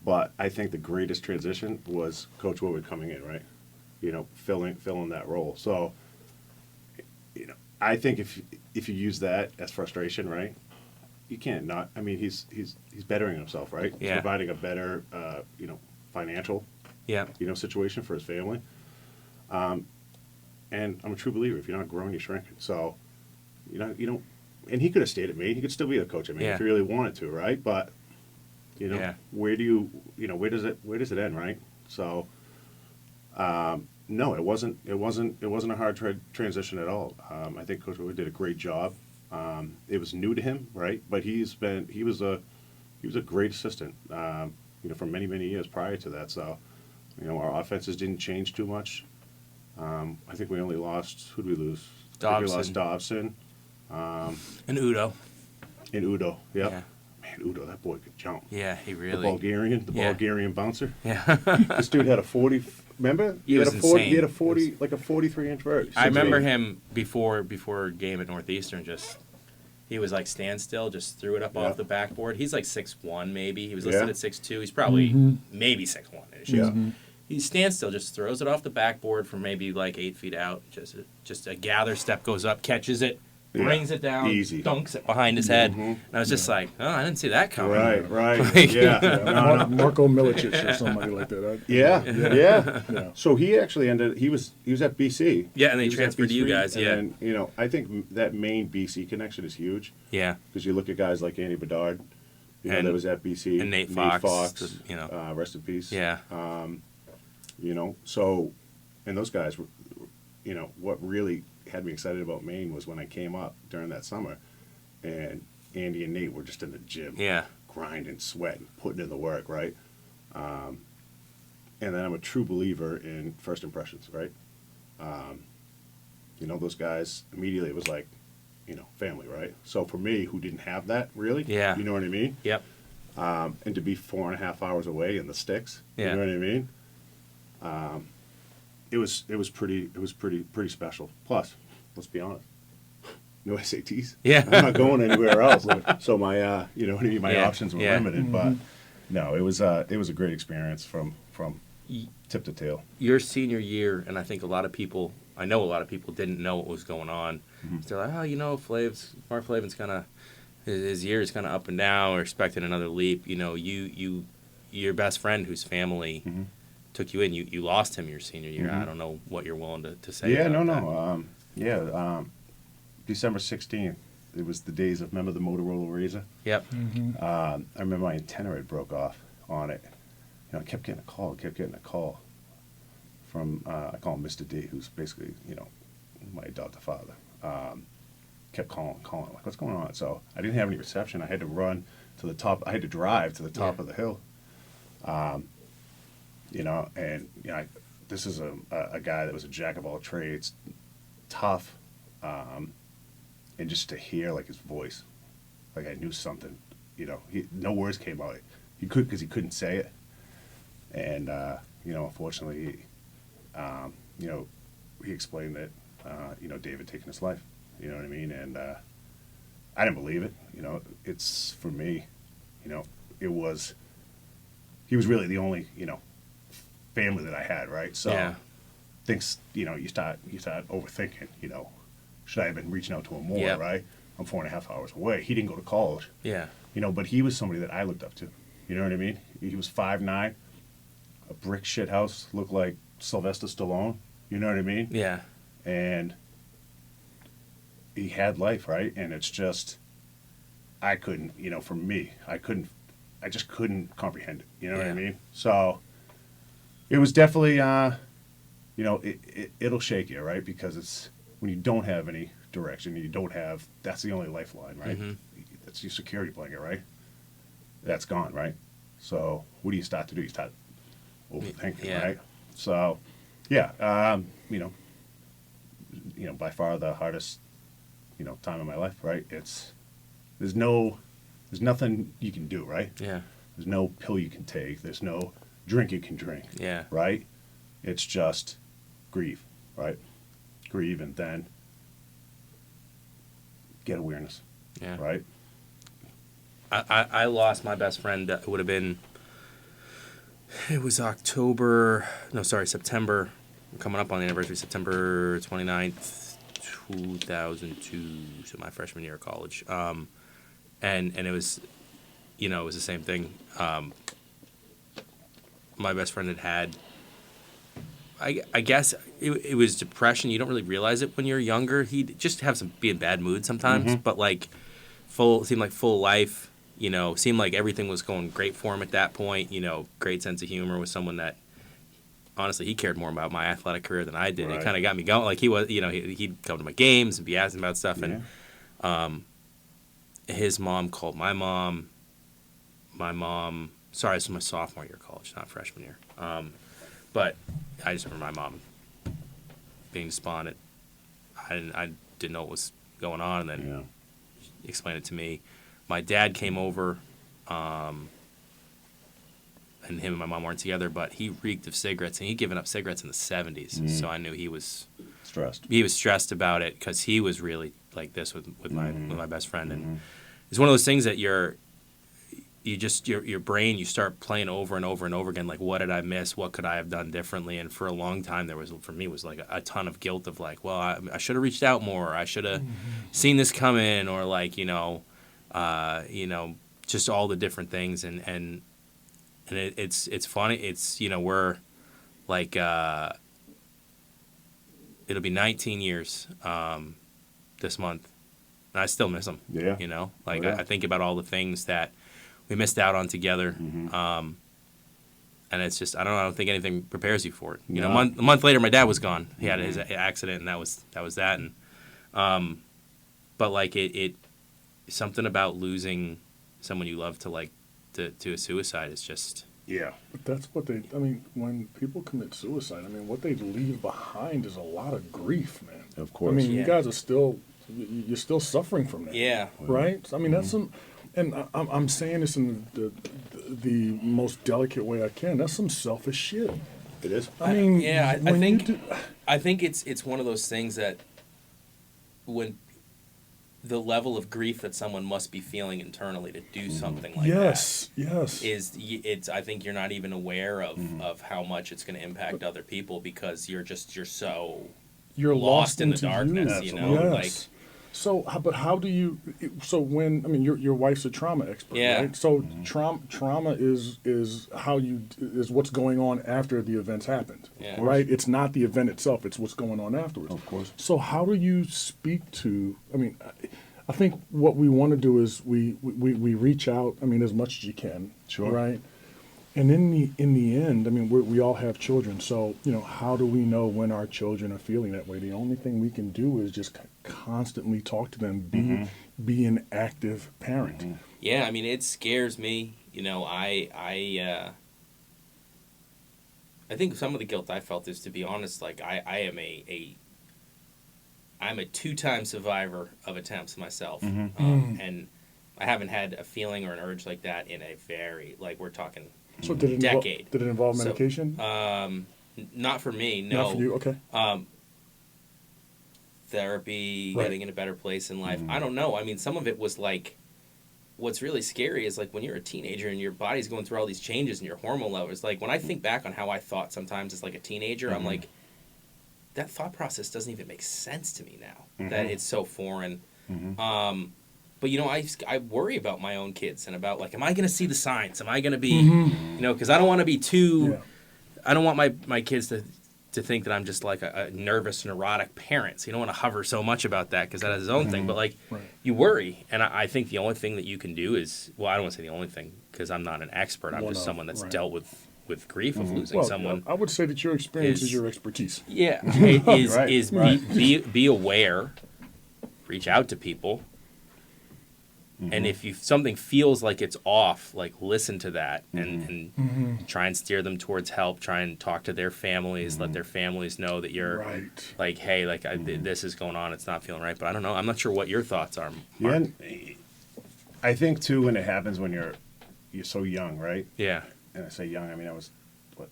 but I think the greatest transition was Coach Woodward coming in, right? Filling that role. So, I think if you use that as frustration, right, you can't not. I mean, he's bettering himself, right? Yeah. He's providing a better, financial, Yeah. situation for his family. And I'm a true believer. If you're not growing, you're shrinking. So, you don't. And he could have stayed at Maine. He could still be a coach at Maine Yeah. if he really wanted to, right? But, Yeah. where does it end, right? So, no, it wasn't a hard transition at all. I think Coach Wood did a great job. It was new to him, right? But he was a great assistant, for many, many years prior to that. So, our offenses didn't change too much. I think we only lost, who did we lose? I think we lost Dobson. And Udo. And Udo, yep. Yeah. Man, Udo, that boy could jump. Yeah, he The really. Bulgarian bouncer. Yeah. This dude had a 40. Remember? He was had a 40. He had a insane. 40, like a 43-inch vert. I remember 6'8". him before a game at Northeastern. He was like standstill, just threw it up off the backboard. He's like 6'1", maybe. He was listed Yeah. at 6'2". He's probably maybe 6'1". Yeah. He stands still, just throws it off the backboard from maybe like 8 feet out. Just a gather step goes up, catches it, Yeah. brings it down, Easy. dunks it behind his head. And I was just like, oh, I didn't see that coming. Right. Like- Yeah. No. Marco Milicic or somebody like that. Yeah. Yeah. So he actually he was at BC. Yeah, and they He was at transferred to you BC, guys, yeah. And then, I think that main BC connection is huge, Yeah. because you look at guys like Andy Bedard, And- that was at BC. and Nate Fox, rest in peace. Yeah. So, and those guys were, what really had me excited about Maine was when I came up during that summer, and Andy and Nate were just in the gym, Yeah. grinding, sweating, putting in the work, right? And then I'm a true believer in first impressions, right? Those guys, immediately it was like, family, right? So for me, who didn't have that really, Yeah. you know what I mean? Yep. And to be 4.5 hours away in the sticks, Yeah. you know what I mean? It was pretty special. Plus, let's be honest, no SATs. Yeah. I'm not going anywhere else. So my, my Yeah. options were Yeah. limited. But no, it was a great experience from tip to tail. Your senior year, and I think I know a lot of people didn't know what was going on. They're like, Mark Flavin's kind of, his year is kind of up and down. We're expecting another leap. You your best friend whose family took you in, you lost him your senior year. I don't know what you're willing to say. Yeah, about that. December 16th. It was the days of, remember the Motorola Razr? Yep. I remember my antenna had broke off on it. I kept getting a call from, I call him Mr. D, who's basically, my adoptive father. Kept calling, like, what's going on? So I didn't have any reception. I had to run to the top. I had to drive to the top of the hill. This is a guy that was a jack of all trades, tough, and just to hear, like, his voice, like I knew something, no words came out. Because he couldn't say it. And, unfortunately, he explained that, David taken his life. You know what I mean? And I didn't believe it. It's, for me, he was really the only, family that I had, right? So things, you start overthinking, should I have been reaching out to him more, right? I'm 4.5 hours away. He didn't go to college. Yeah. But he was somebody that I looked up to. You know what I mean? He was 5'9", a brick shit house, looked like Sylvester Stallone. You know what I mean? Yeah. And he had life, right? And it's just, I couldn't, for me, I just couldn't comprehend it. You know what I mean? So it was definitely, it'll shake you, right? Because it's when you don't have any direction, that's the only lifeline, right? That's your security blanket, right? That's gone, right? So what do you start to do? You start overthinking, right? So, by far the hardest, time of my life, right? There's nothing you can do, right? Yeah. There's no pill you can take. There's no drink you can drink. Yeah. Right? It's just grieve, right? Grieve and then get awareness. Yeah. Right? I lost my best friend. It would have been, it was September, coming up on the anniversary, September 29th, 2002, so my freshman year of college. And it was, it was the same thing. My best friend had, I guess it was depression. You don't really realize it when you're younger. He'd just be in bad mood sometimes, but seemed like full life. Seemed like everything was going great for him at that point. Great sense of humor, was someone that, honestly, he cared more about my athletic career than I did. Right. It kind of got me going. Like, he was, he'd come to my games and be asking about stuff. And his mom called my mom. Sorry, this was my sophomore year of college, not freshman year. But I just remember my mom being despondent. I didn't know what was going on, and then explained it to me. My dad came over, and him and my mom weren't together, but he reeked of cigarettes, and he'd given up cigarettes in the 70s. So I knew he was stressed. He was stressed about it because he was really like this with my best friend. And it's one of those things that your brain, you start playing over and over and over again, like, what did I miss? What could I have done differently? And for a long time, for me, was like a ton of guilt of like, well, I should have reached out more. I should have seen this coming, or like, just all the different things. And it's funny. It's, we're like, it'll be 19 years this month. And I still miss him. Yeah. I think about all the things that we missed out on together. And it's just, I don't think anything prepares you for it. A month later, my dad was gone. He had his accident, and that was that. And, but like it something about losing someone you love to a suicide is just. Yeah. But that's what when people commit suicide, what they leave behind is a lot of grief, man. Of course. You guys are you're still suffering from that. Yeah. Right? That's some, and I'm saying this in the most delicate way I can. That's some selfish shit. It is. I think it's one of those things that when the level of grief that someone must be feeling internally to do something like yes. I think you're not even aware of how much it's going to impact other people, because you're so lost in the darkness, Yes. But how do you? So when I mean, your wife's a trauma expert, Yeah. right? So trauma is how you is what's going on after the events happened, Yeah. right? It's not the event itself; it's what's going on afterwards. Of course. So how do you speak to? I mean, I think what we want to do is we reach out. I mean, as much as you can, Sure. right? And in the end, I mean, we all have children, so how do we know when our children are feeling that way? The only thing we can do is just constantly talk to them, be an active parent. Yeah, I mean, it scares me. I think some of the guilt I felt is, to be honest, like I am I'm a 2-time survivor of attempts myself, and I haven't had a feeling or an urge like that in a very, like, we're talking So did it decade. Did it involve So, medication? Not for me, no. Not for you, okay. Therapy, Right. getting in a better place in life. I don't know. I mean, some of it was like, what's really scary is like when you're a teenager and your body's going through all these changes and your hormone levels. Like when I think back on how I thought sometimes as like a teenager, I'm like, that thought process doesn't even make sense to me now. That it's so foreign. But I worry about my own kids and about like, am I going to see the signs? Am I going to be, because I don't want to be too. Yeah. I don't want my kids to think that I'm just like a nervous, neurotic parent. So you don't want to hover so much about that because that has its own thing. But like, Right. you worry, and I think the only thing that you can do is, well, I don't want to say the only thing because I'm not an expert. I'm just someone that's right. dealt with grief of losing Well, someone. I would say that your experience is is- your expertise. Yeah, is Right, is right. be aware, reach out to people, and if something feels like it's off, like listen to that and try and steer them towards help. Try and talk to their families, let their families know that you're Right. like, hey, like this is going on. It's not feeling right. But I don't know. I'm not sure what your thoughts are, Yeah, Mark. and I think too when it happens when you're so young, right? Yeah, And I say young, I mean I was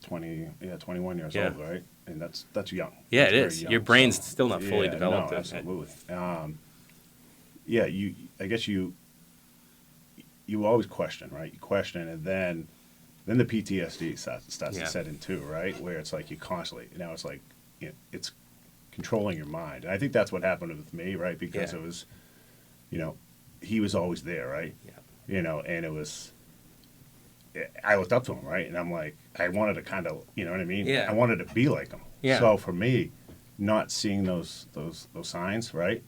21 years Yeah. old, right? And that's young. yeah, That's it very is. young. Your brain's So, still not fully yeah, developed. No, absolutely. I guess you always question, right? You question, and then the PTSD starts Yeah. to set in too, right? Where it's like you constantly now it's like it's controlling your mind, and I think that's what happened with me, right? Because Yeah. it was, he was always there, right? Yeah. And it was. I looked up to him, right? And I'm like, I wanted to kind of, you know what I mean? Yeah. I wanted to be like him. Yeah. So for me, not seeing those signs, right?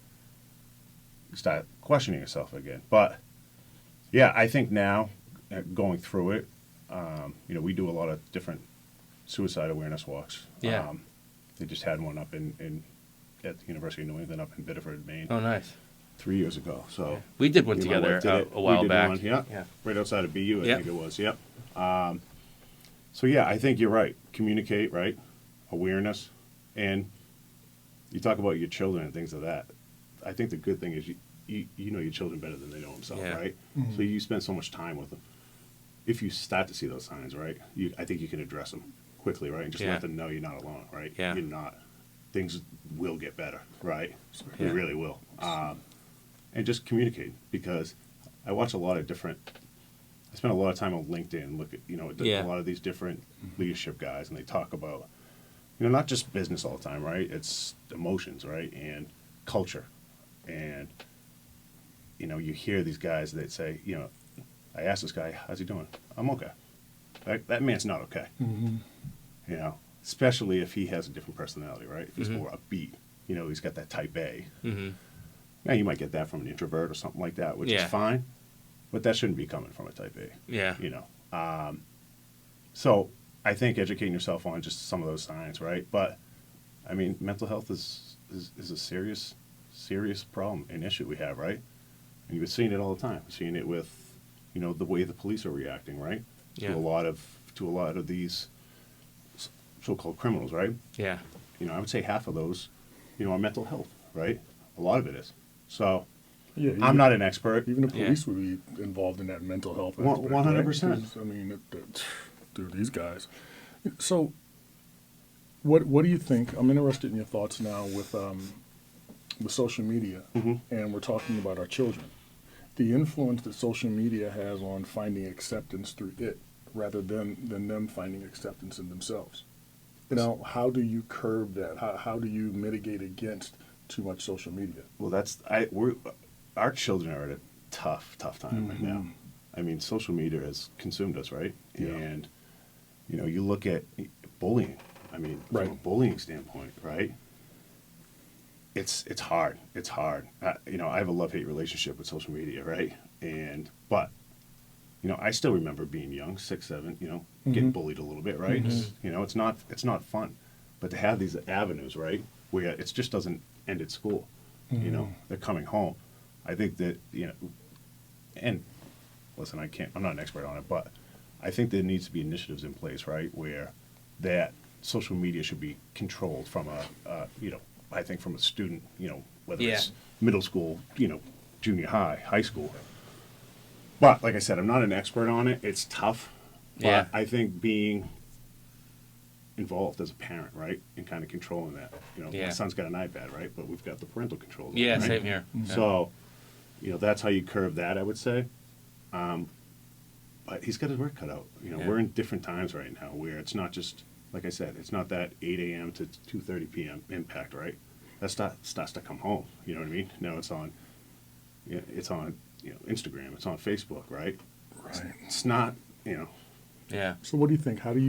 You start questioning yourself again. But yeah, I think now, going through it, we do a lot of different suicide awareness walks. Yeah. They just had one up in at the University of New England up in Biddeford, Maine, Oh, nice. 3 years ago. So We did one me and my together wife did it. a while We did back. one, yeah. Yeah. Right outside of BU, I Yep. think it was. Yep. So yeah, I think you're right. Communicate, right? Awareness, and you talk about your children and things of that. I think the good thing is you know your children better than they know themselves, Yeah. right? So you spend so much time with them. If you start to see those signs, right, I think you can address them quickly, right, and just Yeah. let them know you're not alone, right? Yeah. You're not. Things will get better, right? Yeah. They really will. And just communicate, because I watch a lot of different. I spend a lot of time on LinkedIn. Look at Yeah. a lot of these different leadership guys, and they talk about not just business all the time, right? It's emotions, right, and culture, and you hear these guys that say, I asked this guy, how's he doing? I'm okay. That man's not okay. Especially if he has a different personality, right? If he's more upbeat, he's got that type A. Now you might get that from an introvert or something like that, which Yeah. is fine, but that shouldn't be coming from a type A. Yeah. So I think educating yourself on just some of those signs, right? But I mean, mental health is a serious problem and issue we have, right? And you're seeing it all the time. You're seeing it with the way the police are reacting, right? Yeah. To a lot of these so-called criminals, right? Yeah. I would say half of those, are mental health, right? A lot of it is. So Yeah, I'm not an expert. Even the police would be involved in that mental health. aspect, right? 100%. 'Cause, I mean, dude, these guys. So, what do you think? I'm interested in your thoughts now with social media, and we're talking about our children. The influence that social media has on finding acceptance through it, rather than them finding acceptance in themselves. How do you curb that? How do you mitigate against too much social media. Well, our children are at a tough time right now. I mean, social media has consumed us, right? Yeah. And you look at bullying. I mean, from a bullying standpoint, right? It's hard. It's hard. I have a love-hate relationship with social media, right? But I still remember being young, 6, 7, getting bullied a little bit, right? It's not fun. But to have these avenues, right, where it just doesn't end at school, they're coming home. I think that, and listen, I'm not an expert on it, but I think there needs to be initiatives in place, right, where that social media should be controlled from I think from a student, whether it's middle school, junior high school. But like I said, I'm not an expert on it. It's tough. But I think being involved as a parent, right, and kind of controlling that. My son's got an iPad, right, but we've got the parental controls. Yeah, right? same here. So, that's how you curve that, I would say. But he's got his work cut out. We're in different times right now where it's not just, like I said, it's not that 8 a.m. to 2:30 p.m. impact, right? That starts to come home. You know what I mean? No, it's on Instagram. It's on Facebook, right? Right. It's not, Yeah. So what do you think? How do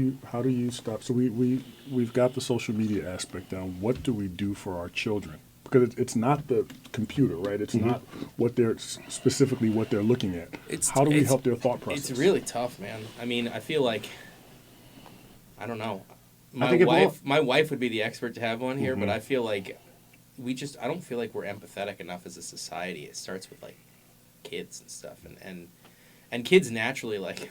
you stop? So we've got the social media aspect down. What do we do for our children? Because it's not the computer, right? It's not what they're specifically what they're looking at. How do we help their thought process? It's really tough, man. I mean, I feel like, I don't know. My wife would be the expert to have on here, but I feel like I don't feel like we're empathetic enough as a society. It starts with like kids and stuff, and kids naturally like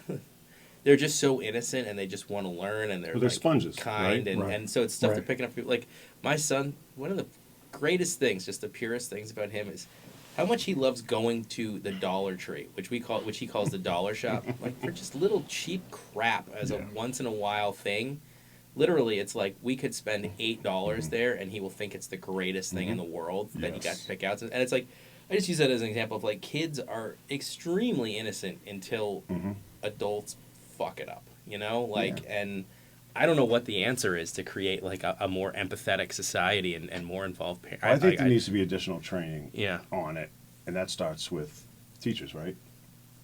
they're just so innocent and they just want to learn and they're like, sponges, kind, right? and so it's stuff they're picking up. Like my son, one of the greatest things, just the purest things about him is how much he loves going to the Dollar Tree, which he calls the dollar shop, like for just little cheap crap as a once in a while thing. Literally, it's like we could spend $8 there, and he will think it's the greatest thing in the world that he got to pick out. And it's like, I just use that as an example of like kids are extremely innocent until adults fuck it up, and I don't know what the answer is to create like a more empathetic society and more involved parents. I think there needs to be additional training on it, and that starts with teachers, right?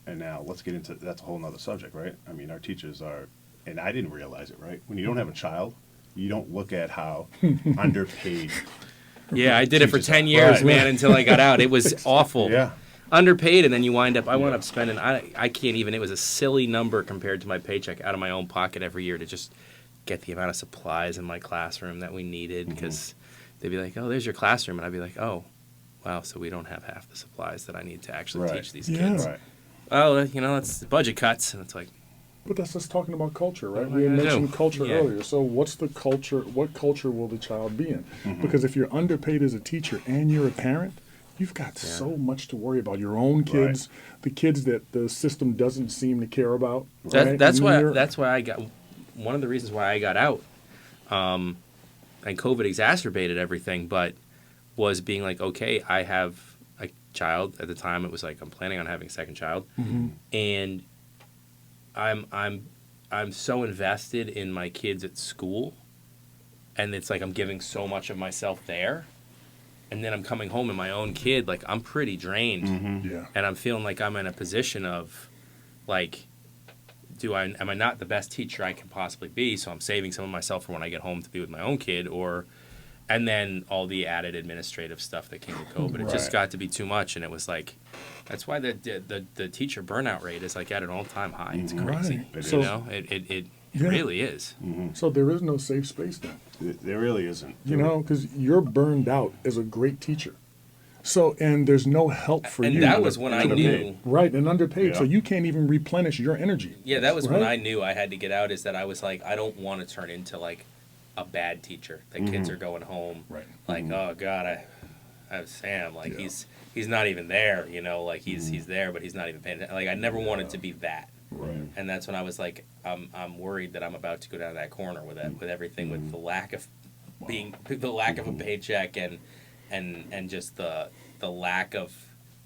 And now let's get into that's a whole nother subject, right? I mean, our teachers are, and I didn't realize it, right? When you don't have a child, you don't look at how underpaid. Yeah, I did it for 10 years, man, until I got out. It was awful. Yeah. Underpaid, and then you wound up spending, I can't even, it was a silly number compared to my paycheck out of my own pocket every year to just get the amount of supplies in my classroom that we needed, because they'd be like, oh, there's your classroom, and I'd be like, oh, wow, so we don't have half the supplies that I need to actually teach these kids. Right. Well, it's budget cuts, and it's like. But that's just talking about culture, right? We had mentioned culture earlier. So what's the culture? What culture will the child be in? Because if you're underpaid as a teacher and you're a parent, you've got so much to worry about. Your own kids, the kids that the system doesn't seem to care about. Right? That's why I got, one of the reasons why I got out, and COVID exacerbated everything, but was being like, okay, I have a child. At the time, it was like, I'm planning on having a second child. And I'm so invested in my kids at school, and it's like I'm giving so much of myself there, and then I'm coming home and my own kid, like I'm pretty drained, and I'm feeling like I'm in a position of, like, am I not the best teacher I can possibly be? So I'm saving some of myself for when I get home to be with my own kid, and then all the added administrative stuff that came with COVID. It just got to be too much, and it was like, that's why the teacher burnout rate is like at an all-time high. It's crazy. It really is. So there is no safe space then. There really isn't. Because you're burned out as a great teacher. So, and there's no help for you. And that was when I knew. Right, and underpaid. Yeah. So you can't even replenish your energy. Yeah, that was when I knew I had to get out, is that I was like, I don't want to turn into like a bad teacher. The kids are going home. Right. Like, oh God, I have Sam. Like he's not even there, like he's there, but he's not even paying attention. Like I never wanted to be that. Right. And that's when I was like, I'm worried that I'm about to go down that corner with everything, with the lack of a paycheck and just the lack of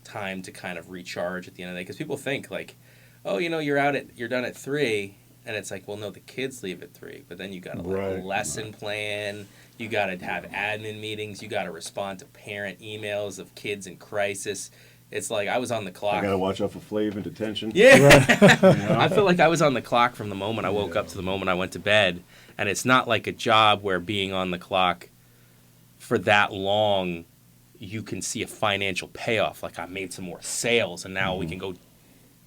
time to kind of recharge at the end of the day. Because people think like, oh, you're done at 3, And it's like, well, no, the kids leave at 3, but then you got to Right. lesson plan. You got to have admin meetings. You got to respond to parent emails of kids in crisis. It's like I was on the clock. I gotta watch out for Flavin detention. Yeah. You know? I feel like I was on the clock from the moment I woke up to the moment I went to bed. And it's not like a job where being on the clock for that long, you can see a financial payoff. Like I made some more sales and now we can go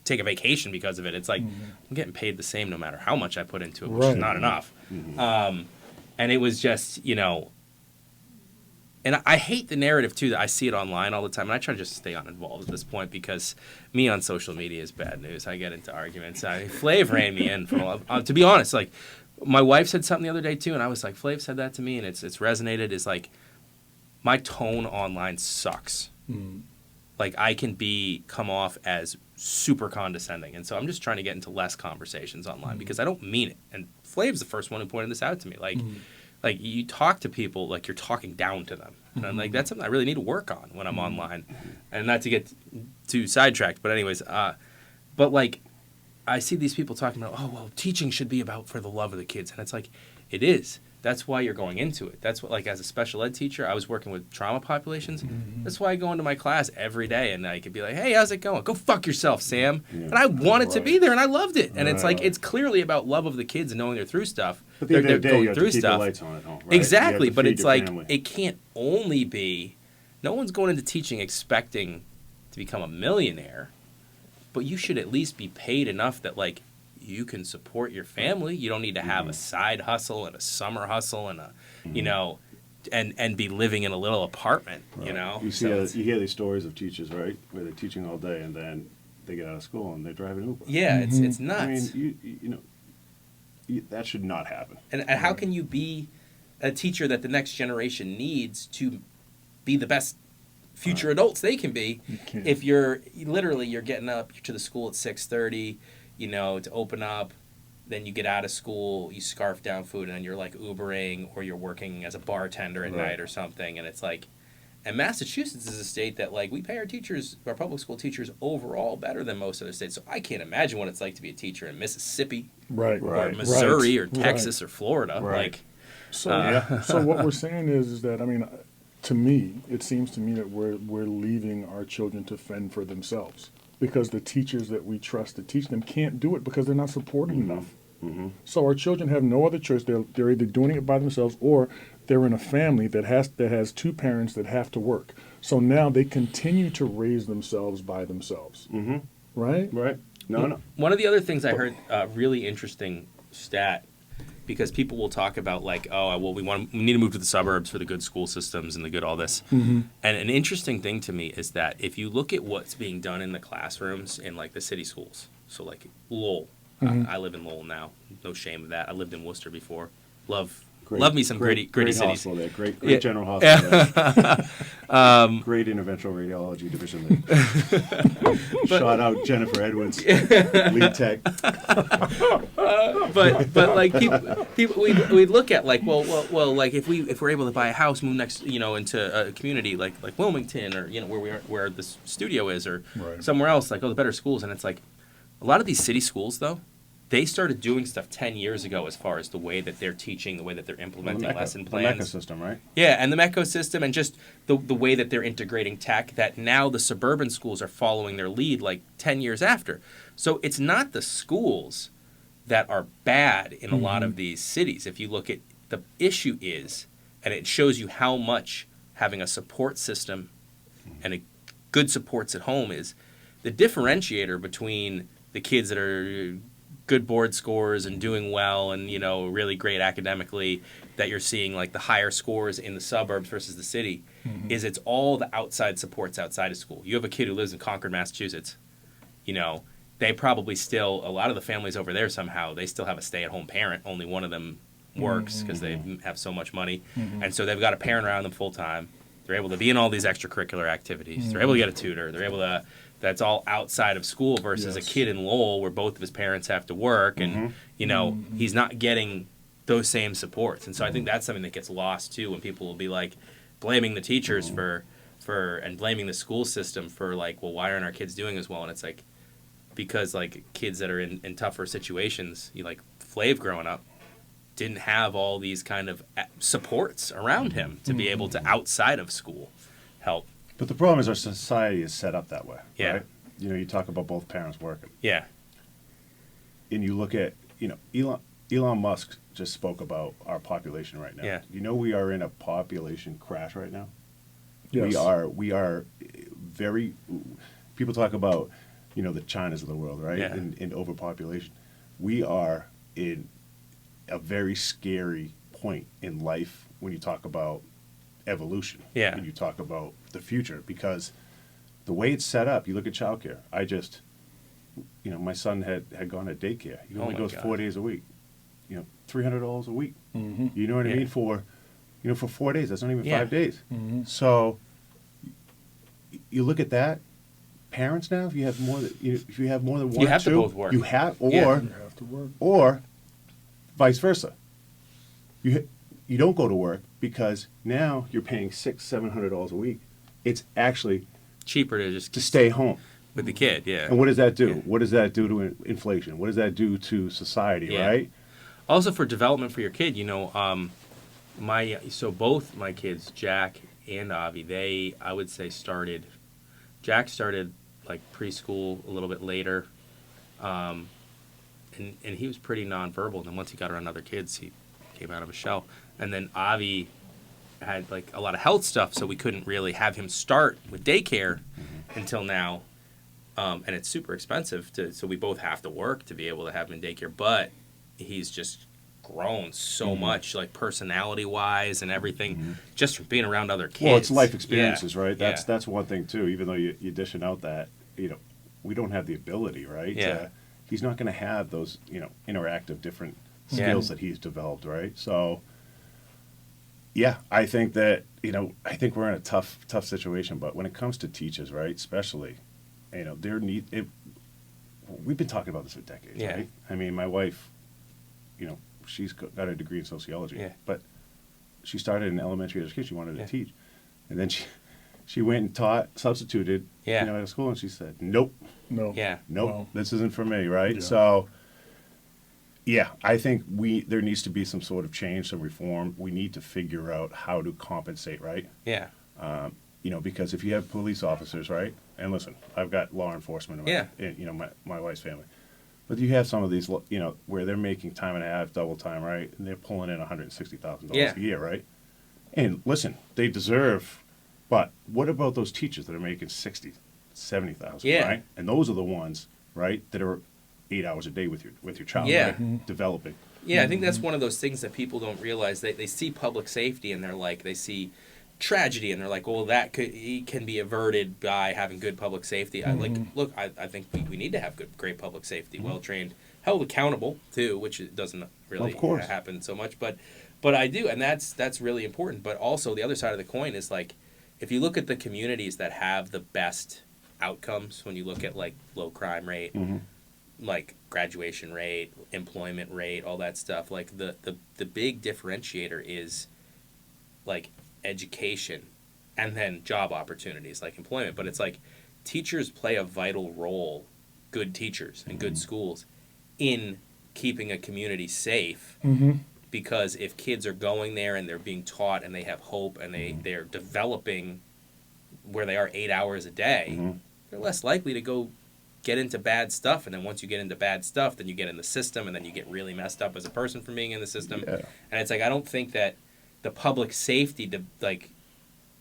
take a vacation because of it. It's like I'm getting paid the same no matter how much I put into it, which is Right. not enough. And it was just, you know, and I hate the narrative too that I see it online all the time. And I try to just stay uninvolved at this point because me on social media is bad news. I get into arguments. Flav ran me in for to be honest, like my wife said something the other day too, and I was like, Flav said that to me, and it's resonated. Is like my tone online sucks. Like I can come off as super condescending, and so I'm just trying to get into less conversations online because I don't mean it. And Flav's the first one who pointed this out to me. Like you talk to people like you're talking down to them, and I'm like, that's something I really need to work on when I'm online, and not to get too sidetracked. But anyways, but like I see these people talking about, oh well, teaching should be about for the love of the kids, and it's like, it is. That's why you're going into it. That's what, like, as a special ed teacher, I was working with trauma populations. That's why I go into my class every day, and I could be like, hey, how's it going? Go fuck yourself, Sam. Yeah. And I wanted to be there, and I loved it. And it's like, Right. it's clearly about love of the kids and knowing they're through stuff. But at the end of the day, you going have through to keep stuff. the lights on at home, right? Exactly, You have to but feed it's your like, family. it can't only be, no one's going into teaching expecting to become a millionaire, but you should at least be paid enough that, like, you can support your family. You don't need to have a side hustle and a summer hustle and a, you know, and be living in a little apartment, you Right. know? You see, So it's- you hear these stories of teachers, right, where they're teaching all day and then they get out of school and they're driving Uber. yeah, it's nuts. I mean, you know, that should not happen. And how can you be a teacher that the next generation needs to be the best future adults they can be can't. if you're getting up to the school at 6:30, you know, to open up, then you get out of school, you scarf down food, and then you're like Ubering or you're working as a bartender at Right. night or something, and it's like, and Massachusetts is a state that, like, we pay our public school teachers overall better than most other states. So I can't imagine what it's like to be a teacher in Mississippi Right. or Right. Missouri or Right. Texas or Florida. Right. Like, So, so what we're saying is that, I mean, to me, it seems to me that we're leaving our children to fend for themselves because the teachers that we trust to teach them can't do it because they're not supported enough. So our children have no other choice. They're either doing it by themselves or they're in a family that has two parents that have to work. So now they continue to raise themselves by themselves. Right? Right? No. one of the other things I heard, really interesting stat, because people will talk about, like, oh, well, we need to move to the suburbs for the good school systems and the good all this. And an interesting thing to me is that if you look at what's being done in the classrooms in, like, the city schools, so like Lowell, I live in Lowell now, no shame of that. I lived in Worcester before. Love me some gritty cities. Hospital there. Great Yeah. general hospital there. Great interventional radiology division there. Shout out Jennifer Edwards, lead tech. but like people we look at, like, well, like if we're able to buy a house, move next, you know, into a community like Wilmington, or, you know, where this studio is, or Right. somewhere else, like, oh, the better schools. And it's like a lot of these city schools, though, they started doing stuff 10 years ago as far as the way that they're teaching, the way that they're implementing lesson The plans. MECA system, right? Yeah, and the MECO system, and just the way that they're integrating tech, that now the suburban schools are following their lead like 10 years after. So it's not the schools that are bad in a lot of these cities. If you look at the issue is, and it shows you how much having a support system and a good supports at home is, the differentiator between the kids that are good board scores and doing well and, you know, really great academically, that you're seeing, like, the higher scores in the suburbs versus the city, is it's all the outside supports outside of school. You have a kid who lives in Concord, Massachusetts, you know, they probably still, a lot of the families over there somehow, they still have a stay-at-home parent. Only one of them works because they have so much money. And so they've got a parent around them full-time. They're able to be in all these extracurricular activities. They're able to get a tutor. They're able to, that's all outside of school versus Yes. a kid in Lowell where both of his parents have to work and, you know, he's not getting those same supports. And so I think that's something that gets lost too, when people will be like blaming the teachers for and blaming the school system for, like, well, why aren't our kids doing as well? And it's like, because, like, kids that are in tougher situations, you, like, Flav growing up didn't have all these kind of supports around him to be able to, outside of school, help. But the problem is our society is set up that way. Yeah. Right? You know, you talk about both parents working. Yeah. And you look at, you know, Elon Musk just spoke about our population right now. Yeah. You know, we are in a population crash right now. Yes. We are very, people talk about, you know, the Chinas of the world, right? Yeah. In overpopulation. We are in a very scary point in life when you talk about evolution. Yeah. When you talk about the future, because the way it's set up, you look at childcare. You know, my son had gone to daycare. He only goes 4 days a week. You know, $300 a week. Mm-hmm. You know what I Yeah. mean? For 4 days. That's not even Yeah. 5 days. Mm-hmm. So you look at that. Parents now, if you have more than one, You have or two, to both work. You have, Yeah. You have to work. or vice versa. You don't go to work because now you're paying $600-700 a week. It's actually Cheaper to just to stay home. with the kid, yeah. And what does that do? Yeah. What does that do to inflation? What does that do to society? Yeah. Right? Also for development for your kid, you know, both my kids, Jack and Avi, I would say Jack started like preschool a little bit later, and he was pretty nonverbal. And then once he got around other kids, he came out of a shell. And then Avi had like a lot of health stuff, so we couldn't really have him start with daycare until now. And it's super expensive so we both have to work to be able to have him in daycare. But he's just grown so much, like personality wise and everything, just from being around other kids. Well, it's life experiences, right? Yeah. That's one thing too. Even though you're dishing out that, you know, we don't have the ability, right? Yeah. He's not going to have those, you know, interactive different Yeah. skills that he's developed, right? So, yeah, I think that, you know, we're in a tough situation. But when it comes to teachers, right, especially, you know, we've been talking about this for decades, Yeah. right? I mean, my wife, you know, she's got a degree in sociology, Yeah. but she started in elementary education. She wanted Yeah. to teach, and then she went and taught, substituted, Yeah. you know, at a school, and she said, "Nope, No. Yeah. nope, Well, this isn't for me," right? Yeah. So, yeah, I think there needs to be some sort of change, some reform. We need to figure out how to compensate, right? Yeah. You know, because if you have police officers, right? And listen, I've got law enforcement in you know, my wife's family. But you have some of these, you know, where they're making time and a half, double time, right? And they're pulling in $160,000 Yeah. a year, right? And listen, they deserve, but what about those teachers that are making 60, 70,000, Yeah. right? And those are the ones, right, that are 8 hours a day with your child, Yeah. right? Developing. Yeah, I think that's one of those things that people don't realize. They see public safety and they're like, they see tragedy and they're like, well, it can be averted by having good public safety. I think we need to have great public safety, well trained, held accountable too, which it doesn't really Of course. happen so much, but I do, and that's really important. But also the other side of the coin is like, if you look at the communities that have the best outcomes, when you look at like low crime rate, like graduation rate, employment rate, all that stuff, like the big differentiator is like education and then job opportunities like employment. But it's like teachers play a vital role, good teachers and good schools, in keeping a community safe. Because if kids are going there and they're being taught and they have hope and they're developing where they are 8 hours a day, they're less likely to go get into bad stuff. And then once you get into bad stuff, then you get in the system and then you get really messed up as a person from being in the system. Yeah. And it's like, I don't think that the public safety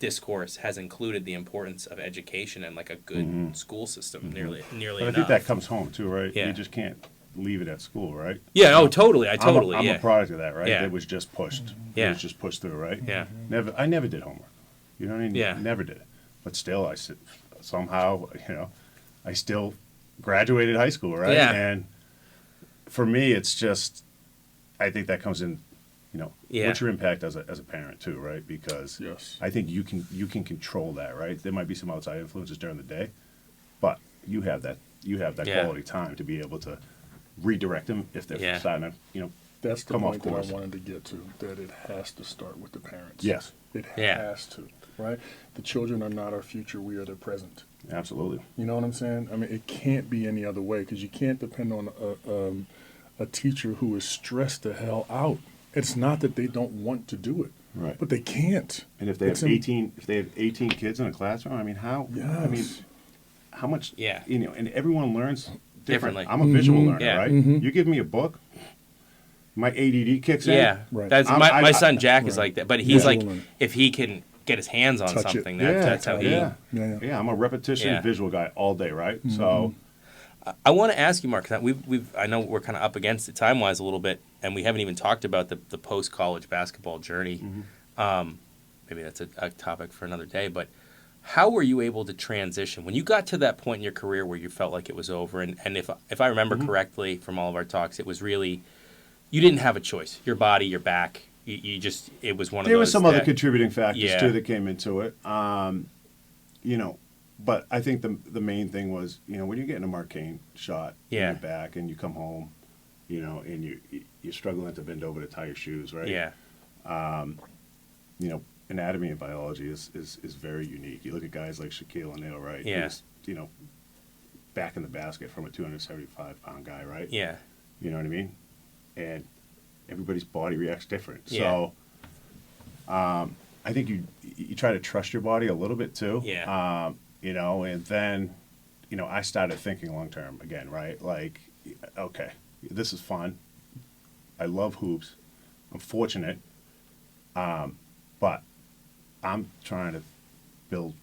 discourse has included the importance of education and like a good school system nearly But enough. I think that comes home too, right? Yeah. You just can't leave it at school, right? Yeah, oh, totally. I'm a product of that, right? Yeah. It was just pushed. Yeah. It was just pushed through, right? Yeah. I never did homework. You know what I mean? Yeah. Never did it. But still, somehow, you know, I still graduated high school, right? Yeah. And for me, it's just, I think that comes in, you know, what's your impact as a parent too, right? Because Yes. I think you can control that, right? There might be some outside influences during the day, but you have that quality time to be able to redirect them if they're starting to, you know, That's the come off point that course. I wanted to get to, that it has to start with the parents. Yes. It Yeah. has to, right? The children are not our future, we are their present. Absolutely. You know what I'm saying? I mean, it can't be any other way, because you can't depend on a teacher who is stressed the hell out. It's not that they don't want to do it, Right. but they can't. And if they It's have im- 18 kids in a classroom, I mean, how? I mean, Yes. how much? Yeah. You know, and everyone learns Differently. I'm a visual learner, Yeah. right? You give me a book, my ADD kicks in. Yeah, Right. that's my son Jack is right. like that, but he's Yeah. like, Right. if he can get his hands on Touch it. something, Yeah, that's how he. yeah. Yeah. I'm a repetition Yeah. visual guy all day, right? So, I want to ask you, Mark. 'Cause I know we're kind of up against it time wise a little bit, and we haven't even talked about the post college basketball journey. Maybe that's a topic for another day. But how were you able to transition when you got to that point in your career where you felt like it was over? And if I remember correctly from all of our talks, it was really you didn't have a choice. Your body, your back. You just it was one of there those. was some other contributing factors Yeah. too that came into it. You know, but I think the main thing was, you know, when you're getting a Marcaine shot in Yeah. your back and you come home, you know, and you're struggling to bend over to tie your shoes, right? Yeah. You know, anatomy and biology is very unique. You look at guys like Shaquille O'Neal, right? Yeah. Who's, you know, back in the basket from a 275-pound guy, right? Yeah. You know what I mean? And everybody's body reacts different. Yeah. So I think you try to trust your body a little bit too. Yeah. You know, and then, you know, I started thinking long term again, right? Like, okay, this is fun. I love hoops. I'm fortunate. But I'm trying to build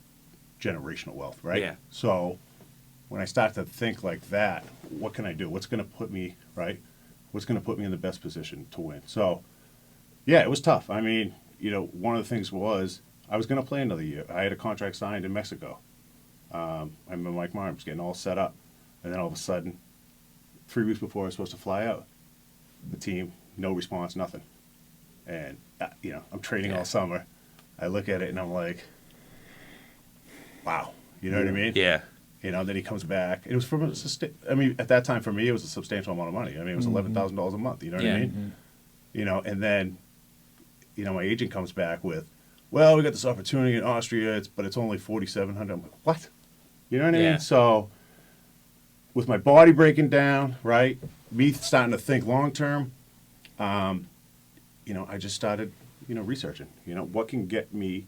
generational wealth, right? Yeah. So when I start to think like that, what can I do? What's going to put me, right? What's going to put me in the best position to win? So, yeah, it was tough. I mean, you know, one of the things was I was going to play another year. I had a contract signed in Mexico. I remember Mike Martin was getting all set up. And then all of a sudden, 3 weeks before I was supposed to fly out, the team, no response, nothing. And, you know, I'm training all summer. I look at it and I'm like, wow. You know what I mean? Yeah. You know, then he comes back. It was from I mean, at that time for me, it was a substantial amount of money. I mean, it was $11,000 a month. You know what I mean? You know, and then, you know, my agent comes back with, well, we got this opportunity in Austria, but it's only $4,700. I'm like, what? You know what I Yeah. mean? So, with my body breaking down, right, me starting to think long term, you know, I just started, you know, researching. You know, what can get me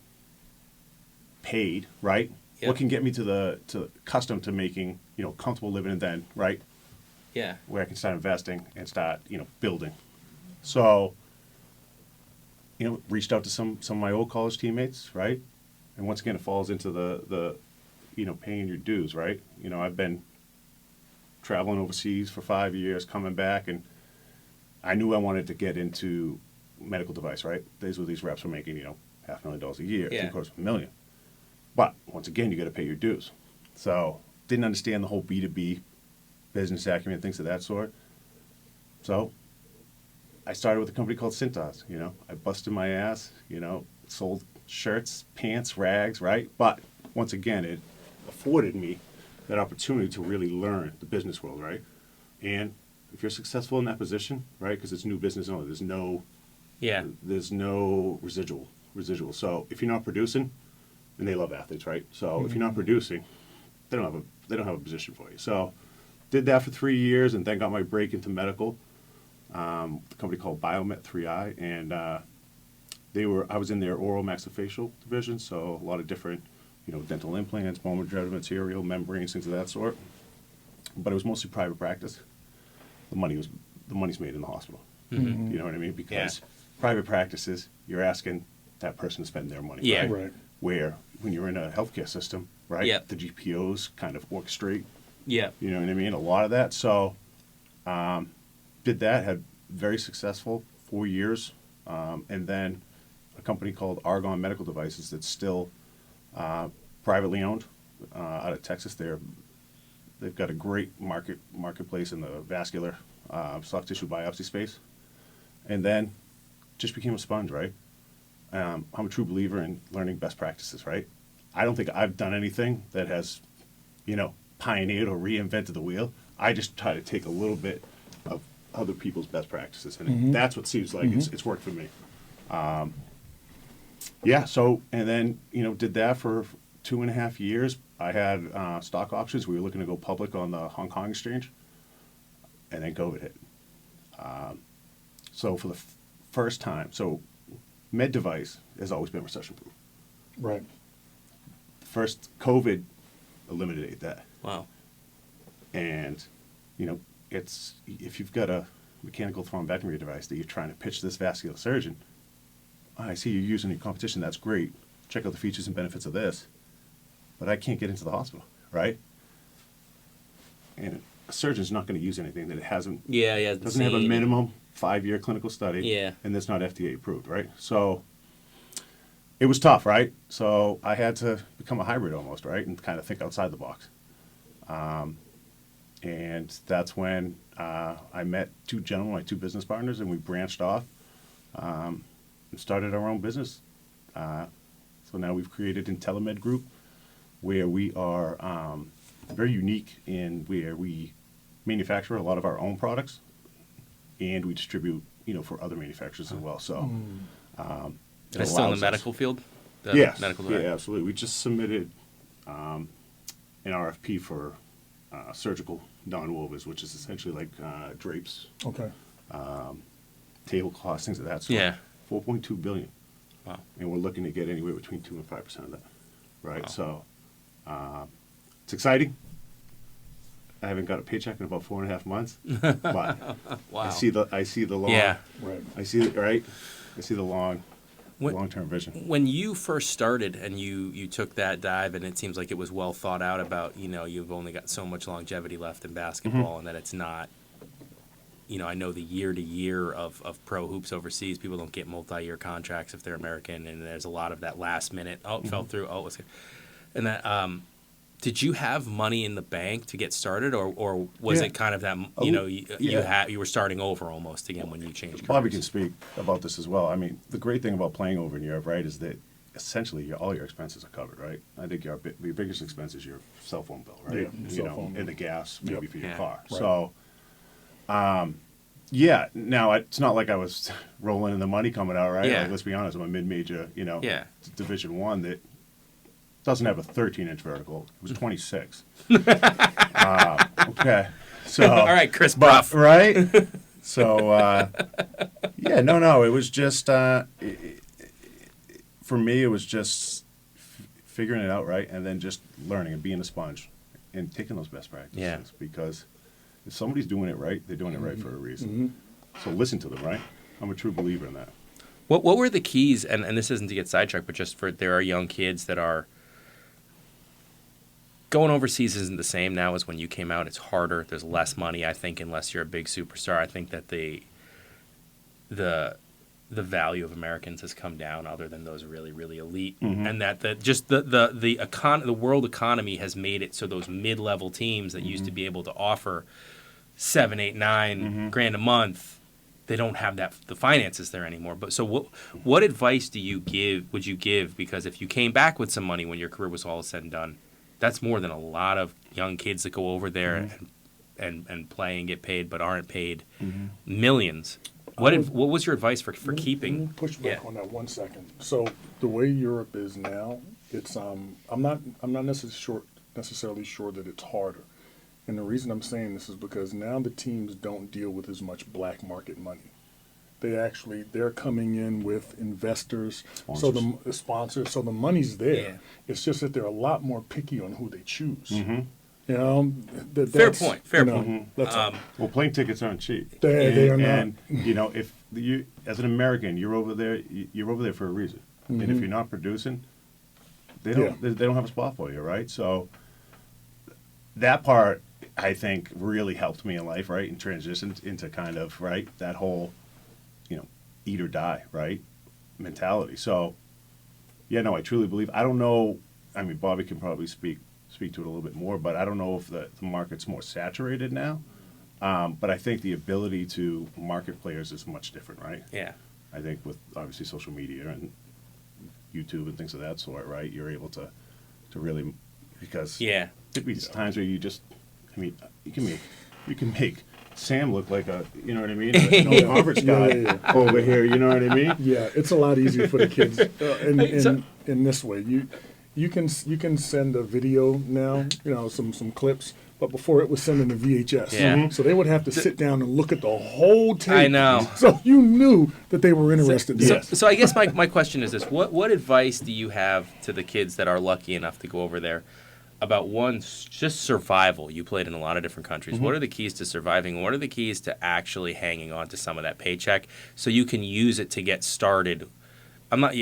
paid, right? Yep. What can get me to accustomed to making, you know, comfortable living, and then, right, Yeah. where I can start investing and start, you know, building. So, you know, reached out to some of my old college teammates, right? And once again, it falls into the you know, paying your dues, right? You know, I've been traveling overseas for 5 years, coming back, and I knew I wanted to get into medical device, right? These reps were making, you know, $500,000 a year, Yeah. of course, $1 million. But once again, you got to pay your dues. So didn't understand the whole B2B business acumen, things of that sort. So I started with a company called Cintas. You know, I busted my ass. You know, sold shirts, pants, rags, right? But once again, it afforded me that opportunity to really learn the business world, right? And if you're successful in that position, right, because it's new business only, there's no residual. So if you're not producing, and they love athletes, right? So if you're not producing, they don't have a position for you. So did that for 3 years, and then got my break into medical. The company called Biomet 3i, and I was in their oral maxillofacial division, so a lot of different, you know, dental implants, bone regenerative material, membranes, things of that sort. But it was mostly private practice. The money's made in the hospital. You know what I mean? Because private practices, you're asking that person to spend their money. Yeah. Right. Where when you're in a healthcare system, right? Yep. The GPOs kind of orchestrate. Yeah. You know what I mean? A lot of that. So, did that, had very successful 4 years. And then a company called Argon Medical Devices that's still privately owned out of Texas. They've got a great marketplace in the vascular soft tissue biopsy space. And then just became a sponge, right? I'm a true believer in learning best practices, right? I don't think I've done anything that has, you know, pioneered or reinvented the wheel. I just try to take a little bit of other people's best practices, and that's what seems like it's worked for me. Yeah, so, and then, you know, did that for 2.5 years. I had stock options. We were looking to go public on the Hong Kong exchange, and then COVID hit. So for the first time, so med device has always been recession proof. Right. First, COVID eliminated that. Wow. And, it's if you've got a mechanical thrombectomy device that you're trying to pitch this vascular surgeon, I see you're using your competition, that's great. Check out the features and benefits of this. But I can't get into the hospital, right? And a surgeon's not going to use anything that it hasn't, doesn't have a minimum 5-year clinical study, and that's not FDA approved, right? So it was tough, right? So I had to become a hybrid almost, right, and kind of think outside the box. And that's when I met two gentlemen, my two business partners, and we branched off and started our own business. So now we've created IntelliMed Group, where we are very unique in where we manufacture a lot of our own products, and we distribute, for other manufacturers as well. So, It's still in the medical field. Yes, Medical device? yeah, absolutely. We just submitted an RFP for surgical non-wovens, which is essentially like drapes, Okay. tablecloths, things of that sort. Yeah. $4.2 billion. Wow. And we're looking to get anywhere between 2 and 5% of that. Right. Wow. So it's exciting. I haven't got a paycheck in about 4.5 months, but Wow. I see the long. Yeah. Right. I see the long-term vision. When you first started and you took that dive, and it seems like it was well thought out about, you've only got so much longevity left in basketball, and that it's not, I know the year-to-year of pro hoops overseas, people don't get multi-year contracts if they're American, and there's a lot of that last minute, it fell through, it was good. And that, did you have money in the bank to get started, or was it kind of that, you were starting over almost again when you changed careers? Bobby can speak about this as well. I mean, the great thing about playing over in Europe, right, is that essentially all your expenses are covered, right? I think your biggest expense is your cell phone bill, right? Yeah, cell phone. And the gas, maybe for your Yeah. car. Right. So, now it's not like I was rolling in the money coming out, right? Yeah. Like, let's be honest, I'm a mid-major, Yeah. Division I that doesn't have a 13-inch vertical. It was 26. Okay. So All right, Chris Buff. right? So, it was just, for me, it was just figuring it out, right? And then just learning and being a sponge and taking those best practices. Yeah. Because if somebody's doing it right, they're doing it right for a reason. So listen to them, right? I'm a true believer in that. What were the keys, and this isn't to get sidetracked, but just there are young kids that are going overseas isn't the same now as when you came out. It's harder. There's less money, I think, unless you're a big superstar. I think that the value of Americans has come down, other than those really, really elite, and that the world economy has made it so those mid-level teams that used to be able to offer 7, 8, 9 grand a month, they don't have the finances there anymore. But so what advice would you give? Because if you came back with some money when your career was all said and done, that's more than a lot of young kids that go over there and play and get paid but aren't paid millions. What was your advice for keeping? Let me push back on that 1 second. So the way Europe is now, it's I'm not necessarily sure that it's harder. And the reason I'm saying this is because now the teams don't deal with as much black market money. They're coming in with investors, Sponsors. so the sponsors, so the money's there. Yeah. It's just that they're a lot more picky on who they choose. Mm-hmm. Fair point. That's all. Well, plane tickets aren't cheap. They are not. And if you, as an American, you're over there for a reason. And if you're not producing, they don't have a spot for you, right? So that part, I think, really helped me in life, right, and transitioned into kind of that whole, eat or die, right, mentality. So, I truly believe. I don't know. I mean, Bobby can probably speak to it a little bit more, but I don't know if the market's more saturated now. But I think the ability to market players is much different, right? Yeah. I think with obviously social media and YouTube and things of that sort, right? You're able to really, because there'd be times where you can make Sam look like you know what I mean? A conference guy over here, you know what I mean? Yeah, it's a lot easier for the kids in this way. you can send a video now, some clips. But before it was sending a VHS. Yeah. So they would have to sit down and look at the whole tape. I know. So you knew that they were interested in this. So I guess my question is this. What advice do you have to the kids that are lucky enough to go over there about, one, just survival? You played in a lot of different countries. What are the keys to surviving? What are the keys to actually hanging on to some of that paycheck so you can use it to get started? I'm not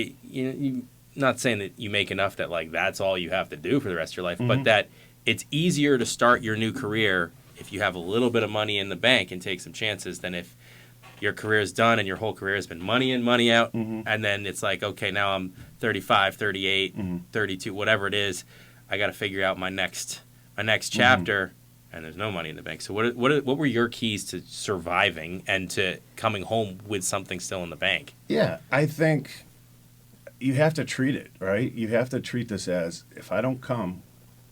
not saying that you make enough that like that's all you have to do for the rest of your life, but that it's easier to start your new career if you have a little bit of money in the bank and take some chances than if your career is done and your whole career has been money in, money out, and then it's like, okay, now I'm 35, 38, 32, whatever it is. I got to figure out my next chapter, and there's no money in the bank. So what were your keys to surviving and to coming home with something still in the bank? Yeah, I think you have to treat it, right? You have to treat this as, if I don't come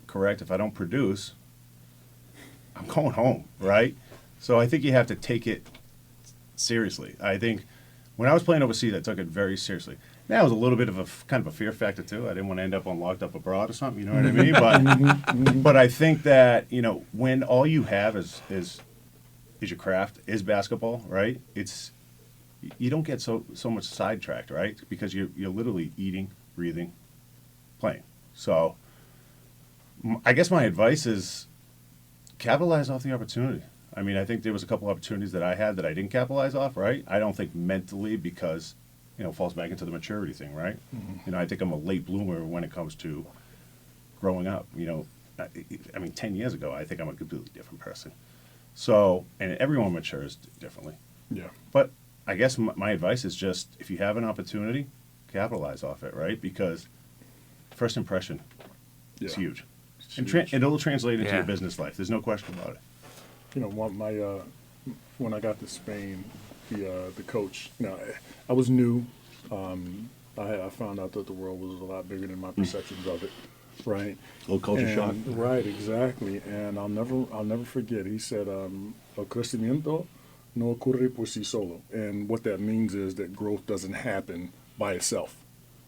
correct, if I don't produce, I'm going home, right? So I think you have to take it seriously. I think when I was playing overseas, I took it very seriously. Now it was a little bit of a kind of a fear factor too. I didn't want to end up on locked up abroad or something, you know what I mean? But I think that, when all you have is your craft, is basketball, right? You don't get so much sidetracked, right? Because you're literally eating, breathing, playing. So I guess my advice is capitalize off the opportunity. I mean, I think there was a couple opportunities that I had that I didn't capitalize off, right? I don't think mentally because, it falls back into the maturity thing, right? I think I'm a late bloomer when it comes to growing up. I mean, 10 years ago, I think I'm a completely different person. So, and everyone matures differently. Yeah. But I guess my advice is just, if you have an opportunity, capitalize off it, right? Because first impression is huge. And it'll translate into your business life. There's no question about it. When I got to Spain, the coach, I was new. I found out that the world was a lot bigger than my perceptions of it, right? A little culture shock. Right, exactly. And I'll never forget. He said, "El crecimiento no ocurre por sí solo," and what that means is that growth doesn't happen by itself,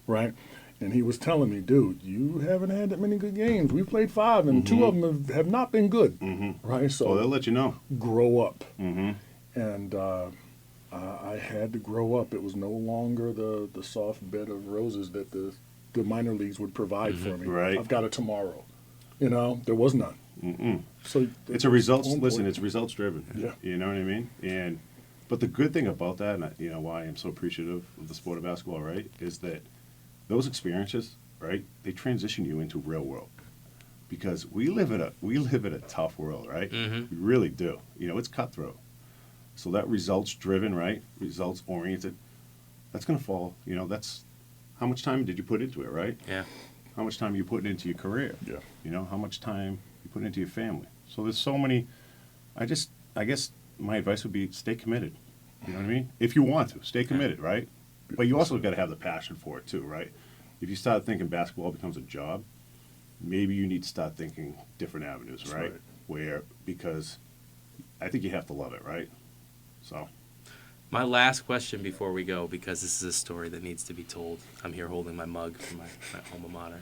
right? And he was telling me, dude, you haven't had that many good games. We played 5, and 2 of them have not been good, right? So they'll let you know. Grow up. And I had to grow up. It was no longer the soft bed of roses that the minor leagues would provide for me. Right. I've got a tomorrow. There was none. So it's a results. Listen, it's results driven. Yeah. You know what I mean? But the good thing about that, and why I'm so appreciative of the sport of basketball, right, is that those experiences, right, they transition you into real world, because we live in a tough world, right? We really do. It's cutthroat. So that results driven, right, results oriented, that's going to fall. That's how much time did you put into it, right? Yeah. How much time you put into your career? Yeah. How much time you put into your family. So there's so many. I guess my advice would be stay committed. You know what I mean? If you want to, stay committed, right? But you also got to have the passion for it too, right? If you start thinking basketball becomes a job, maybe you need to start thinking different avenues, right? Because I think you have to love it, right? So. My last question before we go, because this is a story that needs to be told. I'm here holding my mug from my alma mater.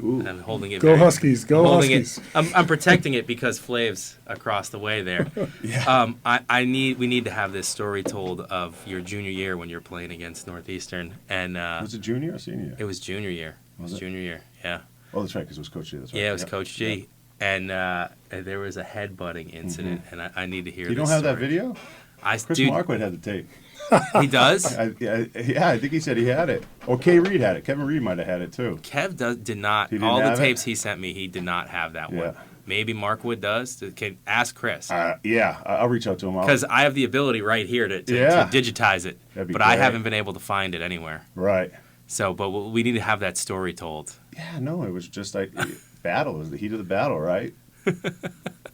Ooh. And I'm holding it. Go Huskies! Go Huskies! I'm protecting it because Flav's across the way there. Yeah. We need to have this story told of your junior year when you're playing against Northeastern. And was it junior or senior year? It was junior year. Was it? Junior year. Yeah. Oh, that's right, because it was Coach G. That's right. Yeah, it was Coach G. Yeah. And there was a headbutting incident, and I need to hear. You don't have that video? Chris Marquardt had the tape. He does? I think he said he had it. Or K. Reed had it. Kevin Reed might have had it too. Kev did not. He all the have tapes it? he sent me, he did not have that one. Yeah. Maybe Markwood does. Ask Chris. Yeah, I'll reach out to him. Because I have the ability right here to digitize it, That'd be but great. I haven't been able to find it anywhere. Right. So, but we need to have that story told. Yeah, no, it was just like battle. It was the heat of the battle, right?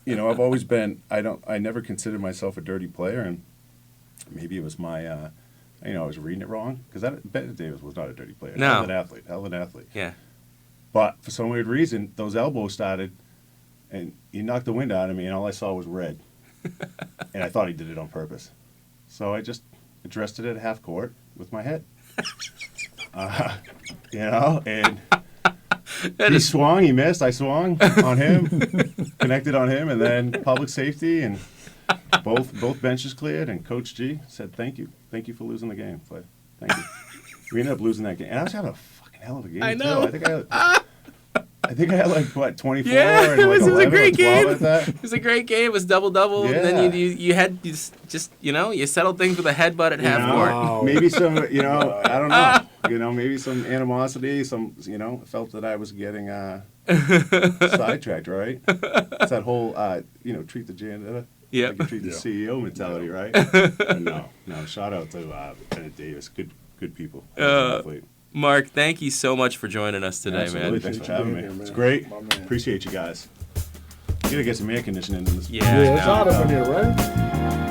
I've always been. I never considered myself a dirty player, and maybe it was my. I was reading it wrong, because Bennett Davis was not a dirty player. No. Hell of an athlete. Yeah. But for some weird reason, those elbows started, and he knocked the wind out of me, and all I saw was red. And I thought he did it on purpose. So I just addressed it at half court with my head. And He swung, he missed, I swung on him, connected on him, and then public safety, and both benches cleared, and Coach G said, thank you for losing the game, Flav. Thank you. We ended up losing that game, and I was having a fucking hell of a game, I know. too. I think I had like, what, 24? Yeah, and it was 11 a great or 12 game. at that. It was a great game. It was double-double. Yeah. And then you you settled things with a headbutt at half court. Wow. Maybe some, I don't know. Maybe some animosity, felt that I was getting sidetracked, right? It's that whole, treat the janitor. Yep. Like you treat the Yeah. CEO mentality, right? But no, shout out to Bennett Davis. Good people. Athlete. Mark, thank you so much for joining us today, Absolutely. man. Thanks for having me. Being here, It's man. great. My man. Appreciate you guys. You gotta get some air conditioning in this. Yeah, Yeah, it's I know. hot up in here, right?